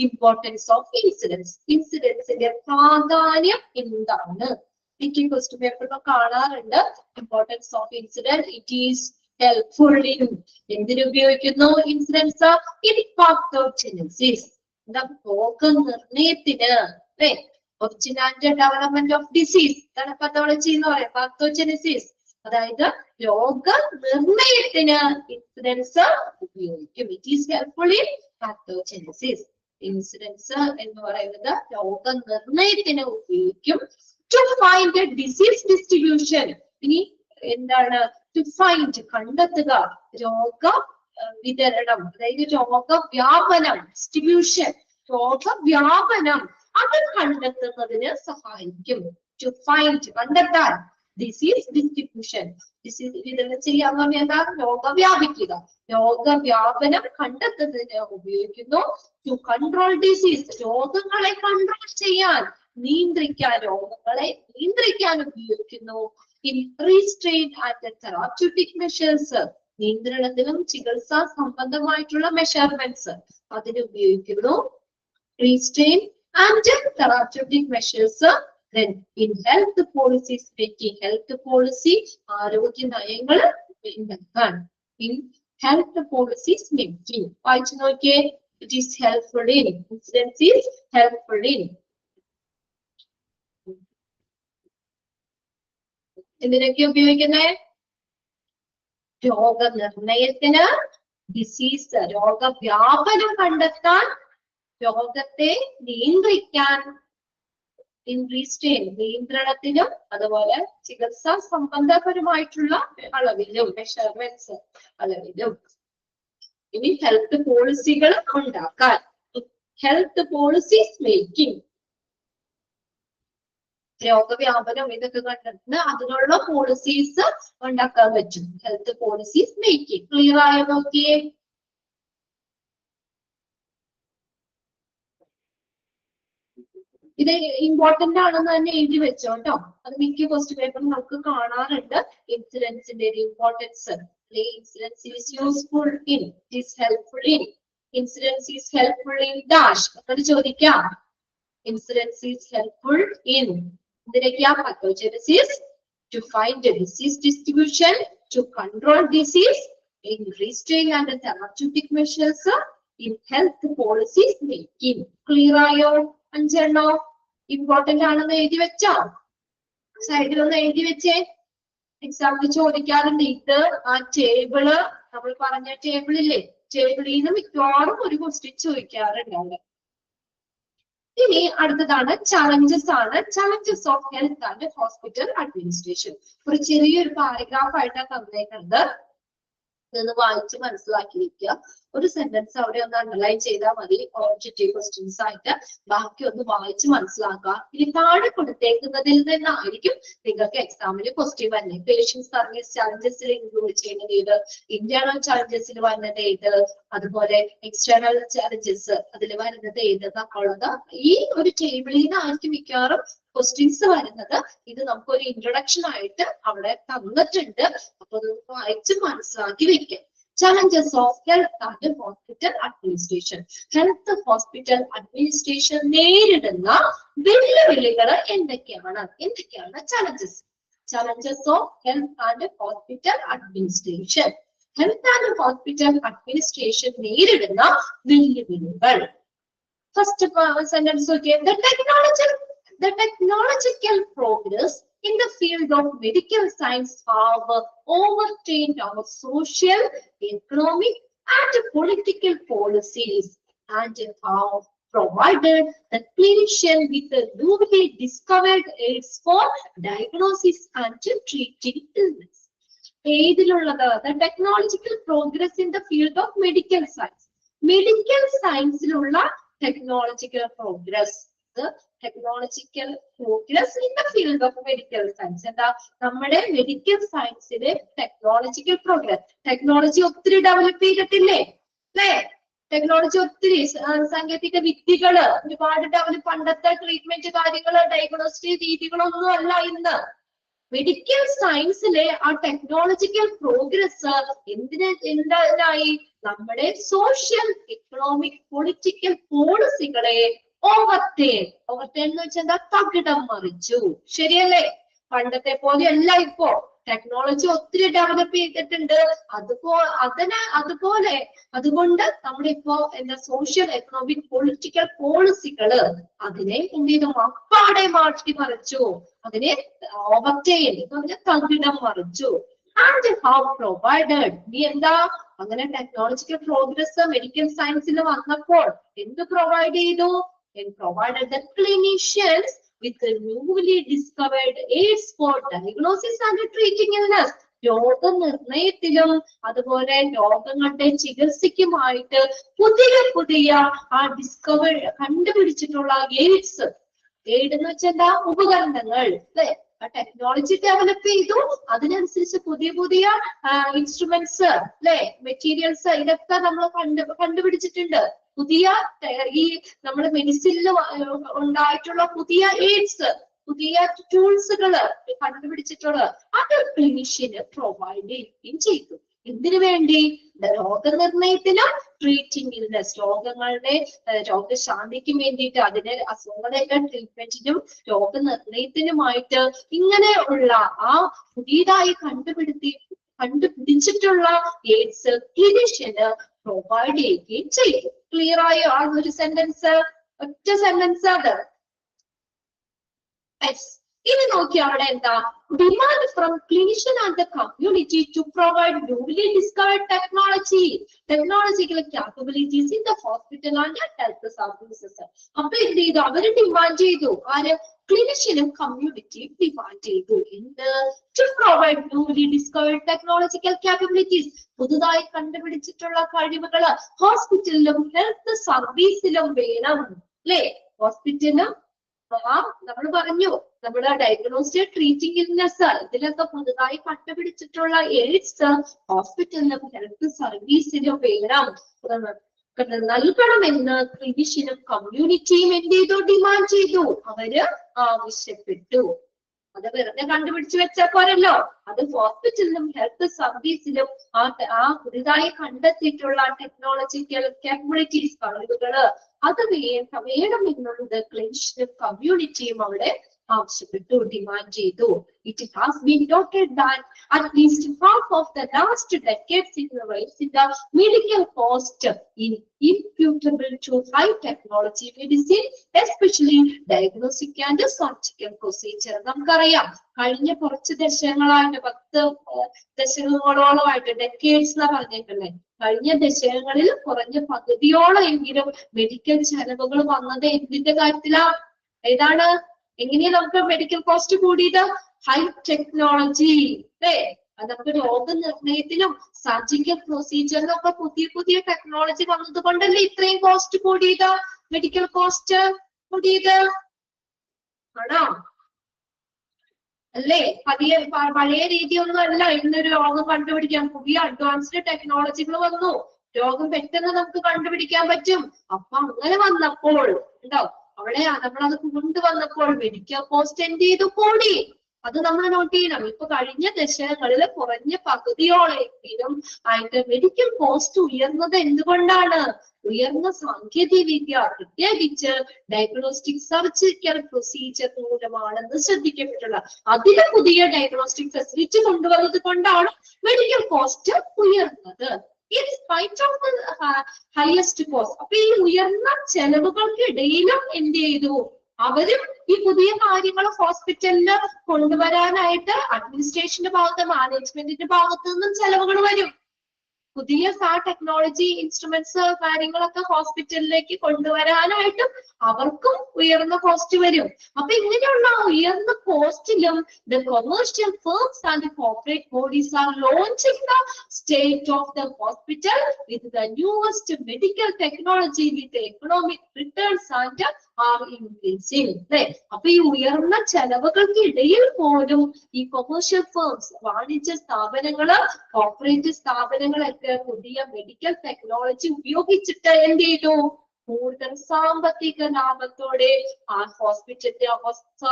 Speaker 1: Importance of incidence. ഇൻസിഡൻസിന്റെ പ്രാധാന്യം എന്താണ്? എനിക്ക് ക്വസ്റ്റ്യൻ പേപ്പറിൽ കാണാറുണ്ട്. Importance of incident, it is helpful in, എന്തിനുപയോഗിക്കുന്നു ഇൻസിഡൻസ്? ഇൻ പാത്തോജെനസിസ്, രോഗനിർണയത്തിന്, അല്ലെ? Origin and development of disease, ഇതാണ് പത്തോളജി എന്ന് പറയാം. പാത്തോജെനസിസ് അതായത് രോഗനിർണയത്തിന് ഇൻസിഡൻസ് ഉപയോഗിക്കും. It is helpful in pathogenesis. Incidence എന്ന് പറയുന്നത് രോഗനിർണയത്തിന് ഉപയോഗിക്കും. ടു ഫൈൻഡ് ഡിസീസ് ഡിസ്ട്രിബ്യൂഷൻ, ഇനി എന്താണ്? ടു ഫൈൻഡ്, കണ്ടെത്തുക, രോഗ വിതരണം, അതായത് രോഗവ്യാപനം, ഡിസ്ട്രിബ്യൂഷൻ, രോഗവ്യാപനം, അത് കണ്ടെത്തുന്നതിന് സഹായിക്കും. ടു ഫൈൻഡ്, കണ്ടെത്താൻ. ഡിസീസ് ഡിസ്ട്രിബ്യൂഷൻ, ഡിസീസ് വിതരണം ചെയ്യാന്ന് പറഞ്ഞാൽ രോഗവ്യാപിക്കുക, രോഗവ്യാപനം കണ്ടെത്തുന്നതിന് ഉപയോഗിക്കുന്നു. ടു കൺട്രോൾ ഡിസീസ്, രോഗങ്ങളെ കൺട്രോൾ ചെയ്യാൻ, നിയന്ത്രിക്കാൻ, രോഗങ്ങളെ നിയന്ത്രിക്കാൻ ഉപയോഗിക്കുന്നു. In restrain and therapeutic measures, നിയന്ത്രണത്തിനും ചികിത്സാ സംബന്ധമായിട്ടുള്ള മെഷർമെന്റ്സ് അതിന് ഉപയോഗിക്കുന്നു. Restrain and therapeutic measures. Then in health policies making, health policy ആരോഗ്യ നയങ്ങൾ ഉണ്ടാക്കാൻ. In health policies making, വായിച്ചു നോക്കിയേ. It is helpful in, incidence is helpful in. എന്തിനൊക്കെ ഉപയോഗിക്കുന്നേ? രോഗനിർണയത്തിന്, ഡിസീസ് രോഗവ്യാപനം കണ്ടെത്താൻ, രോഗത്തെ നിയന്ത്രിക്കാൻ, ഇൻ റീസ്ട്രെയിൻ നിയന്ത്രണത്തിനും അതുപോലെ ചികിത്സാ സംബന്ധപരമായിട്ടുള്ള അളവിലും, മെഷർമെന്റ്സ് അളവിലും. ഇനി ഹെൽത്ത് പോളിസികൾ ഉണ്ടാക്കാൻ. ഹെൽത്ത് പോളിസീസ് മേക്കിംഗ്, രോഗവ്യാപനം ഇതൊക്കെ കണ്ടെത്തുന്ന അതിനുള്ള പോളിസീസ് ഉണ്ടാക്കാൻ പറ്റും. Health policies making. ക്ലിയർ ആയോ? നോക്കിയേ. ഇത് ഇമ്പോർട്ടന്റ് ആണെന്ന് തന്നെ എഴുതി വെച്ചോ കേട്ടോ. അത് മിക്ക ക്വസ്റ്റ്യൻ പേപ്പറും നമുക്ക് കാണാറുണ്ട്. ഇൻസിഡൻസിന്റെ importance. Incidence is useful in, it is helpful in, incidence is helpful in dash അത് ചോദിക്കാം. ഇൻസിഡൻസ് ഈസ് ഹെൽപ്ഫുൾ ഇൻ എന്തിനൊക്കെയാ? Pathogenesis, to find the disease distribution, to control disease, in restraint and therapeutic measures, in health policies making. Clear ആയോ? അഞ്ചെണ്ണോ important ആണെന്ന് എഴുതി വെച്ചോ? സൈഡിൽ ഒന്ന് എഴുതി വെച്ചേ. എക്സാമിന് ചോദിക്കാറുണ്ട്. ഇത് ആ ടേബിള്, നമ്മൾ പറഞ്ഞ ടേബിൾ ഇല്ലേ, ടേബിളിൽ നിന്ന് മിക്കവാറും ഒരു ക്വസ്റ്റ്യൻ ചോദിക്കാറുണ്ട് അവിടെ. ഇനി അടുത്തതാണ് ചലഞ്ചസ് ആണ്. Challenges of health and hospital administration. ഒരു ചെറിയൊരു പാരഗ്രാഫ് ആയിട്ടാണ് തന്നേക്കുന്നത്. ഇതൊന്ന് വായിച്ച് മനസ്സിലാക്കി വെക്കുക. ഒരു സെന്റൻസ് അവിടെ ഒന്ന് അണ്ടർലൈൻ ചെയ്താൽ മതി. ഓബ്ജക്റ്റീവ് ക്വസ്റ്റ്യൻസ് ആയിട്ട് ബാക്കി ഒന്ന് വായിച്ച് മനസ്സിലാക്കുക. ഇനി താഴെ കൊടുത്തേക്കുന്നതിൽ നിന്നായിരിക്കും നിങ്ങൾക്ക് എക്സാമിന് ക്വസ്റ്റ്യൻ വരുന്നത്. പേഷ്യന്റ് സർവീസ് ചലഞ്ചസിൽ ഇൻക്ലൂഡ് ചെയ്യുന്നത് ഏത്, ഇന്റേണൽ ചലഞ്ചസിൽ വരുന്നത് ഏത്, അതുപോലെ എക്സ്റ്റേണൽ ചലഞ്ചസ് അതിൽ വരുന്നത് ഏത് എന്നൊക്കെയുള്ളത് ഈ ഒരു ടേബിളിൽ നിന്നായിരിക്കും മിക്കവാറും ക്വസ്റ്റ്യൻസ് വരുന്നത്. ഇത് നമുക്കൊരു ഇൻട്രൊഡക്ഷൻ ആയിട്ട് അവിടെ തന്നിട്ടുണ്ട്. അപ്പൊ അത് വായിച്ച് മനസ്സിലാക്കി വെക്കാം. Challenges of health and hospital administration. Health hospital administration നേരിടുന്ന വെല്ലുവിളികൾ എന്തൊക്കെയാണ്? challenges? Challenges of health and hospital administration. Health and hospital administration നേരിടുന്ന വെല്ലുവിളികൾ. First sentence okay. The technological progress in the field of medical science have overtaken our social, economic, and political policies and have provided the clinician with the newly discovered aids for diagnosis and treating illness. The technological progress in the field of medical science. Medical science technological progress. The technological progress in the field of medical science. എന്താ നമ്മുടെ medical സയൻസിലെ technological progress. Technology ഒത്തിരി develop ചെയ്തിട്ടില്ലേ അല്ലേ? Technology ഒത്തിരി സാങ്കേതിക വിദ്യകള് ഒരുപാട് develop. പണ്ടത്തെ treatment കാര്യങ്ങള് ഡയഗ്നോസ്റ്റിക് രീതികളൊന്നും അല്ല ഇന്ന്. മെഡിക്കൽ സയൻസിലെ ആ ടെക്നോളജിക്കൽ പ്രോഗ്രസ് എന്തായി? നമ്മുടെ സോഷ്യൽ, എക്കണോമിക്, പൊളിറ്റിക്കൽ പോളിസികളെ ഓവർടേൺ എന്ന് വെച്ചാൽ എന്താ? തകിടം മറിച്ചു. ശരിയല്ലേ? പണ്ടത്തെ പോലെയല്ല ഇപ്പോ. ടെക്നോളജി ഒത്തിരി ഡെവലപ്പ് ചെയ്തിട്ടുണ്ട്. അതുകൊണ്ട് നമ്മുടെ ഇപ്പോ എന്താ സോഷ്യൽ, എക്കണോമിക്, പൊളിറ്റിക്കൽ പോളിസികള് അതിനെ എന്ത് ചെയ്തു? അപ്പാടെ മാറ്റി മറിച്ചു. അതിനെ ഓവർടേൺ എന്ന് പറഞ്ഞാൽ തകിടം മറിച്ചു. And have provided. നീ എന്താ അങ്ങനെ ടെക്നോളജിക്കൽ പ്രോഗ്രസ് മെഡിക്കൽ സയൻസിൽ വന്നപ്പോൾ എന്ത് പ്രൊവൈഡ് ചെയ്തു? And provided the clinicians with the newly discovered aids for diagnosis and treating illness. രോഗനിർണയത്തിലും അതുപോലെ രോഗങ്ങളുടെ ചികിത്സയ്ക്കുമായിട്ട് പുതിയ ആ കണ്ടുപിടിച്ചിട്ടുള്ള എയ്ഡ്സ്. എയ്ഡ് എന്ന് വെച്ചാൽ എന്താ? ഉപകരണങ്ങൾ അല്ലെ? ടെക്നോളജി ഡെവലപ്പ് ചെയ്തു. അതിനനുസരിച്ച് പുതിയ ഇൻസ്ട്രുമെന്റ്സ് അല്ലെ, മെറ്റീരിയൽസ് ഇതൊക്കെ നമ്മൾ കണ്ടുപിടിച്ചിട്ടുണ്ട്. പുതിയ ഈ നമ്മുടെ മെഡിസിനിൽ ഉണ്ടായിട്ടുള്ള പുതിയ എയ്ഡ്സ്, പുതിയ ടൂൾസുകള് കണ്ടുപിടിച്ചിട്ടുള്ളത് അത് ക്ലിനിഷ്യന് പ്രൊവൈഡ് ചെയ്യുകയും ചെയ്തു. എന്തിനു വേണ്ടി? രോഗനിർണയത്തിനും ട്രീറ്റിംഗ് ഇൽനെസ്, രോഗശാന്തിക്കും വേണ്ടിയിട്ട്, അതിന് അസുഖങ്ങളെയൊക്കെ ട്രീറ്റ്മെന്റിനും രോഗനിർണയത്തിനുമായിട്ട് ഇങ്ങനെയുള്ള ആ പുതിയതായി കണ്ടുപിടിച്ചിട്ടുള്ള എയ്ഡ്സ് ക്ലിനിഷ്യന് പ്രൊവൈഡ് ചെയ്യുകയും ചെയ്യും. ക്ലിയർ ആയോ ആ ഒരു സെന്റൻസ്? ഒറ്റ സെന്റൻസ് അത്. ഇനി നോക്കി അവിടെ എന്താ? Demand from clinician and the community to provide newly discovered technological capabilities in the hospital and health services. അപ്പൊ എന്ത് ചെയ്തു? അവര് ഡിമാൻഡ് ചെയ്തു. ആര്? ക്ലിനിഷ്യനും കമ്മ്യൂണിറ്റിയും ഡിമാൻഡ് ചെയ്തു. എന്ത്? To provide newly discovered technological capabilities. പുതുതായി കണ്ടുപിടിച്ചിട്ടുള്ള കഴിവുകള് ഹോസ്പിറ്റലിലും ഹെൽത്ത് സർവീസിലും വേണം അല്ലെ? ഹോസ്പിറ്റലും നമ്മൾ പറഞ്ഞു നമ്മുടെ ഡയഗ്നോസ്റ്റിക്, ട്രീറ്റിംഗ് ഇൽനെസ് ഇതിലൊക്കെ പുതുതായി കണ്ടുപിടിച്ചിട്ടുള്ള എയ്ഡ്സ് ഹോസ്പിറ്റലിലും ഹെൽത്ത് സർവീസിലും വേണം. നൽകണമെന്ന് ക്ലിനിഷ്യനും കമ്മ്യൂണിറ്റിയും എന്ത് ചെയ്തു? ഡിമാൻഡ് ചെയ്തു, അവര് ആവശ്യപ്പെട്ടു. അത് വെറുതെ കണ്ടുപിടിച്ചു വെച്ചാൽ പോരല്ലോ, അത് ഹോസ്പിറ്റലിലും ഹെൽത്ത് സർവീസിലും ആ പുതിയതായി കണ്ടെത്തിയിട്ടുള്ള ടെക്നോളജിക്കൽ കാപ്പബിലിറ്റീസ്, കഴിവുകള് അത് വേണമെന്നുള്ളത് ക്ലിനിഷ്യനും കമ്മ്യൂണിറ്റിയും അവിടെ ആവശ്യപ്പെട്ടു, ഡിമാൻഡ് ചെയ്തു. It has been noted that at least half of the last decades in the rise in the medical cost is imputable to high technology medicine, especially diagnostic and surgical procedure. നമുക്കറിയാം കഴിഞ്ഞ കുറച്ച് ദശകങ്ങളായിട്ട് 10 ദശകങ്ങളോളമായിട്ട് decades എന്നാ പറഞ്ഞേക്കല്ലേ, കഴിഞ്ഞ ദശകങ്ങളിൽ കുറഞ്ഞ പകുതിയോളം എങ്കിലും medical ചെലവുകൾ വന്നത് എന്തിന്റെ കാര്യത്തിലാ? ഏതാണ്? എങ്ങനെയാ നമുക്ക് മെഡിക്കൽ കോസ്റ്റ് കൂടിയത്? ഹൈ ടെക്നോളജി അല്ലേ? നമുക്ക് രോഗനിർണയത്തിലും സർജിക്കൽ പ്രൊസീജിയറിലും ഒക്കെ പുതിയ ടെക്നോളജി വന്നത് കൊണ്ടല്ലേ ഇത്രയും കോസ്റ്റ് കൂടിയത്, മെഡിക്കൽ കോസ്റ്റ് കൂടിയത് ആണോ? അല്ലേ? പഴയ രീതിയൊന്നും അല്ല ഇന്നൊരു രോഗം കണ്ടുപിടിക്കാൻ. പുതിയ അഡ്വാൻസ്ഡ് ടെക്നോളജികൾ വന്നു, രോഗം പെട്ടെന്ന് നമുക്ക് കണ്ടുപിടിക്കാൻ പറ്റും. അപ്പൊ അങ്ങനെ വന്നപ്പോൾ ഉണ്ടാവും അവിടെ നമ്മളത് കൊണ്ടുവന്നപ്പോൾ മെഡിക്കൽ കോസ്റ്റ് എന്ത് ചെയ്തു? കൂടി. അത് നമ്മൾ നോട്ട് ചെയ്യണം. ഇപ്പൊ കഴിഞ്ഞ ദശകങ്ങളിൽ കുറഞ്ഞ പകുതിയോളെങ്കിലും അതിന്റെ മെഡിക്കൽ കോസ്റ്റ് ഉയർന്നത് എന്തുകൊണ്ടാണ്? ഉയർന്ന സാങ്കേതിക വിദ്യ, പ്രത്യേകിച്ച് ഡയഗ്നോസ്റ്റിക് സർജിക്കൽ പ്രൊസീജിയർ മൂലമാണെന്ന് ശ്രദ്ധിക്കപ്പെട്ടുള്ള. അതിന് പുതിയ ഡയഗ്നോസ്റ്റിക് ഫെസിലിറ്റി കൊണ്ടുവന്നത് കൊണ്ടാണ് മെഡിക്കൽ കോസ്റ്റ് ഉയർന്നത്. In spite of the highest cost. അപ്പൊ ഈ ഉയർന്ന ചെലവുകൾക്കിടയിലും എന്ത് ചെയ്തു? അവരും ഈ പുതിയ കാര്യങ്ങൾ ഹോസ്പിറ്റലില് കൊണ്ടുവരാനായിട്ട് അഡ്മിനിസ്ട്രേഷന്റെ ഭാഗത്ത്, മാനേജ്മെന്റിന്റെ ഭാഗത്തു നിന്നും ചെലവുകൾ വരും. പുതിയ ടെക്നോളജി ഇൻസ്ട്രുമെന്റ്സ് കാര്യങ്ങളൊക്കെ ഹോസ്പിറ്റലിലേക്ക് കൊണ്ടുവരാനായിട്ടും അവർക്കും ഉയർന്ന കോസ്റ്റ് വരും. അപ്പൊ ഇങ്ങനെയുള്ള ഉയർന്ന കോസ്റ്റിലും the commercial firms and the corporate bodies are launching the state of the hospital with the newest medical technology with the economic returns and are increasing. അപ്പൊ ഈ ഉയർന്ന ചെലവുകൾക്ക് ഇടയിൽ പോലും ഈ കൊമേഴ്ഷ്യൽ ഫേംസ്, വാണിജ്യ സ്ഥാപനങ്ങള്, കോർപ്പറേറ്റ് സ്ഥാപനങ്ങളൊക്കെ പുതിയ മെഡിക്കൽ ടെക്നോളജി ഉപയോഗിച്ചിട്ട് എന്ത് ചെയ്തു? കൂടുതൽ സാമ്പത്തിക ലാഭത്തോടെ ആ ഹോസ്പിറ്റലിന്റെ അവസ്ഥ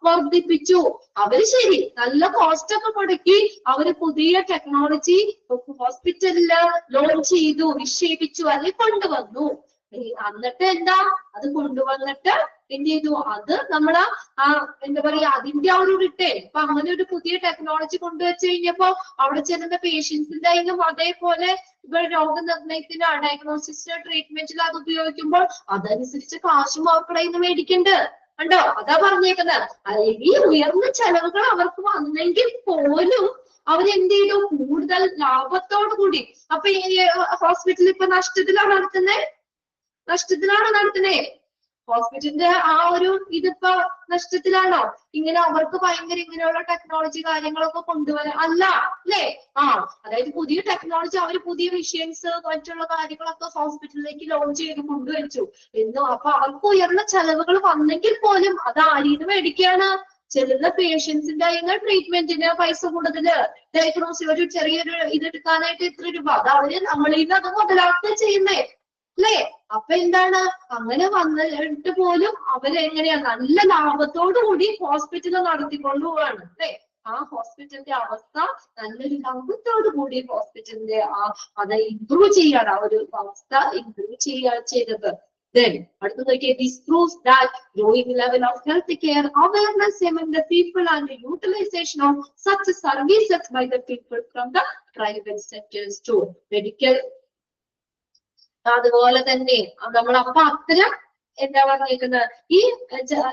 Speaker 1: വർദ്ധിപ്പിച്ചു. അവര് ശരി നല്ല കോസ്റ്റ് ഒക്കെ മുടക്കി അവര് പുതിയ ടെക്നോളജി ഹോസ്പിറ്റലില് ലോഞ്ച് ചെയ്തു, നിക്ഷേപിച്ചു, അതിൽ കൊണ്ടുവന്നു. എന്നിട്ട് എന്താ? അത് കൊണ്ടുവന്നിട്ട് എന്ത് ചെയ്തു? അത് നമ്മള് എന്താ പറയാ, അതിന്റെ ആ ഒരു റിട്ടേൺ. അപ്പൊ അങ്ങനെ ഒരു പുതിയ ടെക്നോളജി കൊണ്ടുവച്ച് കഴിഞ്ഞപ്പോ അവിടെ ചെല്ലുന്ന പേഷ്യൻസിന്റെ ആയാലും അതേപോലെ ഇപ്പൊ രോഗനിർണയത്തിന്, ഡയഗ്നോസിസിന്, ട്രീറ്റ്മെന്റിൽ അത് ഉപയോഗിക്കുമ്പോൾ അതനുസരിച്ച് കാശും അവർക്കടെ നിന്ന് മേടിക്കണ്ട്. കണ്ടോ? അതാ പറഞ്ഞേക്കുന്നത്. അല്ലെങ്കിൽ ഉയർന്ന ചെലവുകൾ അവർക്ക് വന്നെങ്കിൽ പോലും അവരെന്ത് ചെയ്തു? കൂടുതൽ ലാഭത്തോടു കൂടി. അപ്പൊ ഈ ഹോസ്പിറ്റൽ ഇപ്പൊ നഷ്ടത്തിലാണ് നടത്തുന്നേ. ഹോസ്പിറ്റലിന്റെ ആ ഒരു ഇതിപ്പോ നഷ്ടത്തിലാണോ? ഇങ്ങനെ അവർക്ക് ഭയങ്കര ഇങ്ങനെയുള്ള ടെക്നോളജി കാര്യങ്ങളൊക്കെ കൊണ്ടുവരാൻ അല്ല അല്ലേ? അതായത് പുതിയ ടെക്നോളജി, അവര് പുതിയ മെഷീൻസ്, മറ്റുള്ള കാര്യങ്ങളൊക്കെ ഹോസ്പിറ്റലിലേക്ക് ലോഞ്ച് ചെയ്ത് കൊണ്ടുവച്ചു എന്നു. അപ്പൊ അവർക്ക് ഉയർന്ന ചെലവുകൾ വന്നെങ്കിൽ പോലും അത് ആരീന്ന് മേടിക്കുകയാണ്? ചെല്ലുന്ന പേഷ്യൻസിന്റെ ആയിരുന്ന ട്രീറ്റ്മെന്റിന് പൈസ കൂടുതല്, ഡയഗ്നോസിസ് ഒരു ചെറിയൊരു ഇതെടുക്കാനായിട്ട് ഇത്ര രൂപ, അത് അവര് നമ്മളിൽ നിന്ന് അത് മുതലാക്കുക ചെയ്യുന്നേ അല്ലേ? അപ്പൊ എന്താണ്? അങ്ങനെ വന്നിട്ട് പോലും അവരെങ്ങനെയാ നല്ല ലാഭത്തോടു കൂടി ഹോസ്പിറ്റൽ നടത്തിക്കൊണ്ടു പോവാണ് അല്ലേ? ആ ഹോസ്പിറ്റലിന്റെ അവസ്ഥ നല്ലൊരു ലാഭത്തോടു കൂടി ഹോസ്പിറ്റലിന്റെ അത് ഇംപ്രൂവ് ചെയ്യാണ്, ആ ഒരു അവസ്ഥ ഇംപ്രൂവ് ചെയ്തത്. Then, this proves that growing level of health care awareness among the people and the utilization of such services by the people from the private sectors too. Medical അതുപോലെ തന്നെ നമ്മൾ അപ്പൊ അത്തരം എന്താ പറഞ്ഞേക്കുന്നത്? ഈ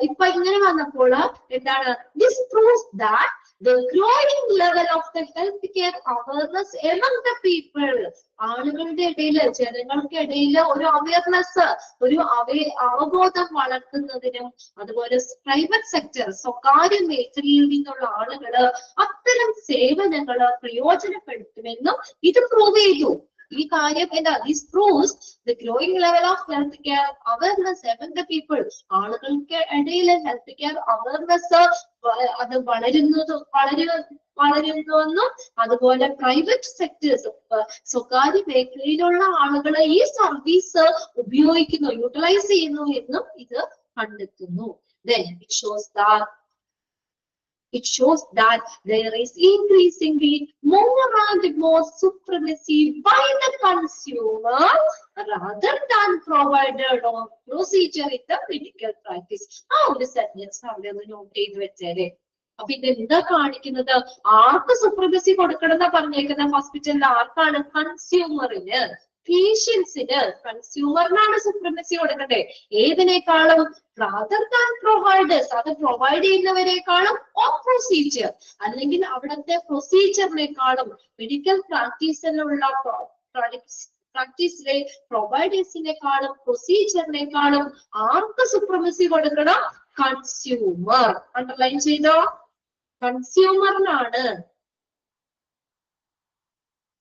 Speaker 1: ഇപ്പൊ ഇങ്ങനെ വന്നപ്പോൾ എന്താണ്? This proves that the growing level of the healthcare awareness among the people, ആളുകളുടെ ഇടയിൽ, ജനങ്ങൾക്കിടയിൽ ഒരു അവയർനെസ്, ഒരു അവബോധം വളർത്തുന്നതിനും, അതുപോലെ പ്രൈവറ്റ് സെക്ടർ, സ്വകാര്യ മേഖലയിൽ നിന്നുള്ള ആളുകള് അത്തരം സേവനങ്ങള് പ്രയോജനപ്പെടുത്തുമെന്നും ഇത് പ്രൂവ് ചെയ്തു. ഈ കാര്യം എന്താ, this proves the growing level of health care awareness among the people. ആളുകൾക്ക് ഇടയിൽ ഹെൽത്ത് കെയർ അവയർനെസ് അത് വളരുന്നുവെന്നും അതുപോലെ പ്രൈവറ്റ് സെക്ടേഴ്സ് സ്വകാര്യ മേഖലയിലുള്ള ആളുകൾ ഈ സർവീസ് ഉപയോഗിക്കുന്നു, യൂട്ടിലൈസ് ചെയ്യുന്നു എന്നും ഇത് കണ്ടെത്തുന്നു. Then it shows that there is increasingly more and more supremacy by the consumer rather than provided or procedure in the medical practice. ആ ഒരു സെന്റൻസ് അവിടെ ഒന്ന് നോട്ട് ചെയ്ത് വെച്ചേരെ. അപ്പൊ ഇതെന്താ കാണിക്കുന്നത്, ആർക്ക് സുപ്രമസി കൊടുക്കണം എന്നാ പറഞ്ഞേക്കുന്ന ഹോസ്പിറ്റലിൽ, ആർക്കാണ്, കൺസ്യൂമറിന്, പേഷ്യൻസിന്, കൺസ്യൂമറിനാണ് സുപ്രമസി കൊടുക്കണ്ടേ. ഏതിനേക്കാളും, rather than providers, അത് പ്രൊവൈഡ് ചെയ്യുന്നവരെക്കാളും, ഓർ പ്രൊസീജിയർ അല്ലെങ്കിൽ അവിടുത്തെ പ്രൊസീജിയറിനേക്കാളും, മെഡിക്കൽ പ്രാക്ടീസിലുള്ള പ്രാക്ടീസിലെ പ്രൊവൈഡേഴ്സിനേക്കാളും പ്രൊസീജിയറിനേക്കാളും ആർക്ക് സുപ്രമസി കൊടുക്കണം, കൺസ്യൂമർ. അണ്ടർലൈൻ ചെയ്തോ, കൺസ്യൂമറിനാണ്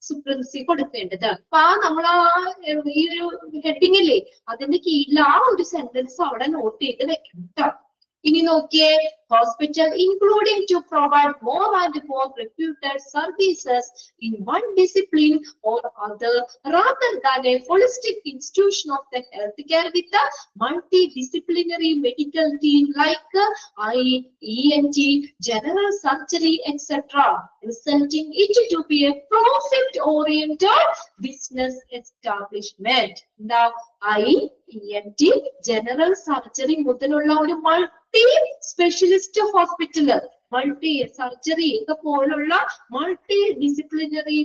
Speaker 1: സുപ്രമസി കൊടുക്കേണ്ടത്. അപ്പൊ നമ്മൾ ഈ ഒരു ഹെഡിങ് ഇല്ലേ, അതിന്റെ കീഴിൽ ആ ഒരു സെന്റൻസ് അവിടെ നോട്ട് ചെയ്ത് വെക്കണം കേട്ടോ. ഇനി നോക്കിയേ, hospital including to provide more and more reputed services in one discipline or other rather than a holistic institution of the healthcare with a multidisciplinary medical team like eye, ENT, general surgery, etc., resulting it to be a profit-oriented business establishment. Now, eye, ENT, general surgery മുതലുള്ള ഒരു multi specialist hospital, multi surgery ഒക്കെ പോലുള്ള multi disciplinary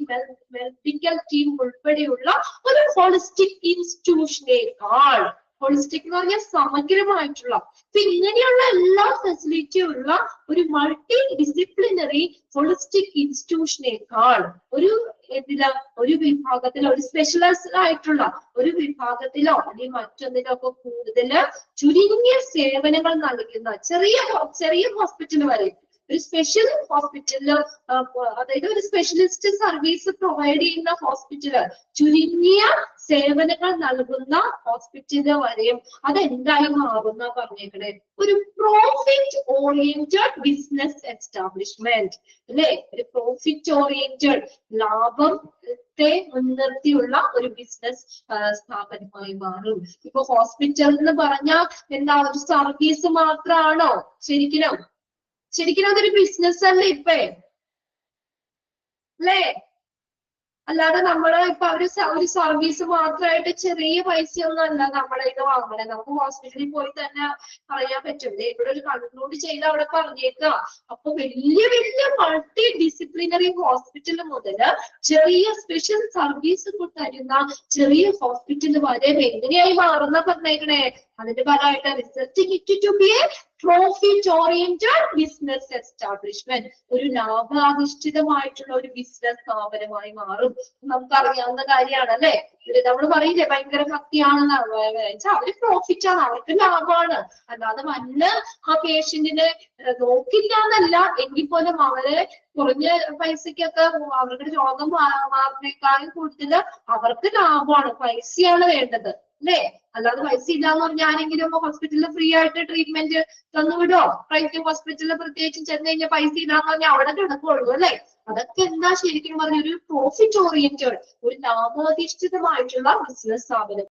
Speaker 1: medical team ഉൾപ്പെടെയുള്ള ഒരു holistic ഇൻസ്റ്റിറ്റ്യൂഷനേക്കാൾ, holistic എന്ന് പറഞ്ഞാൽ സമഗ്രമായിട്ടുള്ള, ഇപ്പൊ ഇങ്ങനെയുള്ള എല്ലാ ഫെസിലിറ്റിയും ഉള്ള ഒരു മൾട്ടി ഡിസിപ്ലിനറി ഹോളിസ്റ്റിക് ഇൻസ്റ്റിറ്റ്യൂഷനേക്കാൾ ഒരു വിഭാഗത്തിലോ, ഒരു സ്പെഷ്യലൈസ്ഡ് ആയിട്ടുള്ള ഒരു വിഭാഗത്തിലോ അല്ലെങ്കിൽ മറ്റൊന്നിലോ ഒക്കെ കൂടുതൽ ചുരുങ്ങിയ സേവനങ്ങൾ നൽകുന്ന ചെറിയ ഹോസ്പിറ്റൽ വരെ, ഒരു സ്പെഷ്യൽ ഹോസ്പിറ്റലില്, അതായത് ഒരു സ്പെഷ്യലിസ്റ്റ് സർവീസ് പ്രൊവൈഡ് ചെയ്യുന്ന ഹോസ്പിറ്റല്, ചുരുങ്ങിയ സേവനങ്ങൾ നൽകുന്ന ഹോസ്പിറ്റല് വരെയും അതെന്തായി മാറുന്ന പറഞ്ഞേക്കണേ, ഒരു പ്രോഫിറ്റ് ഓറിയന്റഡ് ബിസിനസ് എസ്റ്റാബ്ലിഷ്മെന്റ് അല്ലെ, ഒരു പ്രോഫിറ്റ് ഓറിയന്റഡ്, ലാഭത്തെ മുൻനിർത്തിയുള്ള ഒരു ബിസിനസ് സ്ഥാപനമായി മാറും. ഇപ്പൊ ഹോസ്പിറ്റൽ എന്ന് പറഞ്ഞാൽ എന്താ, ഒരു സർവീസ് മാത്രമാണോ? ശരിക്കും അതൊരു ബിസിനസ് അല്ലേ ഇപ്പൊ, അല്ലേ? അല്ലാതെ നമ്മള് ഇപ്പൊ ഒരു സർവീസ് മാത്രമായിട്ട് ചെറിയ പൈസയൊന്നും അല്ല നമ്മളെ ഇത് വാങ്ങണേ. നമുക്ക് ഹോസ്പിറ്റലിൽ പോയി തന്നെ അറിയാൻ പറ്റും. ഇവിടെ ഒരു കൺക്ലൂഡ് ചെയ്ത് അവിടെ പറഞ്ഞേക്കുക. അപ്പൊ വലിയ മൾട്ടി ഡിസിപ്ലിനറി ഹോസ്പിറ്റൽ മുതല് ചെറിയ സ്പെഷ്യൽ സർവീസ് തരുന്ന ചെറിയ ഹോസ്പിറ്റൽ വരെ എങ്ങനെയായി മാറുന്ന പറഞ്ഞേക്കണേ, അതിന്റെ ഭാഗമായിട്ട് resulting it to be a profit oriented business establishment, ഒരു ലാഭാധിഷ്ഠിതമായിട്ടുള്ള ഒരു ബിസിനസ് സ്ഥാപനമായി മാറും. നമുക്കറിയാവുന്ന കാര്യമാണ് അല്ലെ. നമ്മൾ പറയില്ലേ ഭയങ്കര ഭക്തിയാണെന്നാണ്, അവര് പ്രോഫിറ്റ് ആണ്, അവർക്ക് ലാഭമാണ്. അല്ലാതെ മറ്റ് ആ പേഷ്യന്റിനെ നോക്കില്ല എന്നല്ല, എങ്കിൽ പോലും അവരെ കുറഞ്ഞ പൈസക്കൊക്കെ അവരുടെ രോഗം മാറുന്നേക്കാളും കൂടുതൽ അവർക്ക് ലാഭമാണ്, പൈസയാണ് വേണ്ടത് അല്ലേ. അല്ലാതെ പൈസ ഇല്ലാന്ന് പറഞ്ഞാൽ ആരെങ്കിലും ഹോസ്പിറ്റലിൽ ഫ്രീ ആയിട്ട് ട്രീറ്റ്മെന്റ് തന്നുവിടോ? പ്രൈവറ്റ് ഹോസ്പിറ്റലിൽ പ്രത്യേകിച്ചും ചെന്ന് കഴിഞ്ഞാൽ പൈസ ഇല്ലാന്ന് പറഞ്ഞാൽ അവിടെ കിടക്കുള്ളൂ അല്ലെ. അതൊക്കെ എന്താ ശരിക്കും പറഞ്ഞ ഒരു പ്രോഫിറ്റ് ഓറിയന്റഡ്, ഒരു ലാഭാധിഷ്ഠിതമായിട്ടുള്ള ബിസിനസ് സ്ഥാപനം.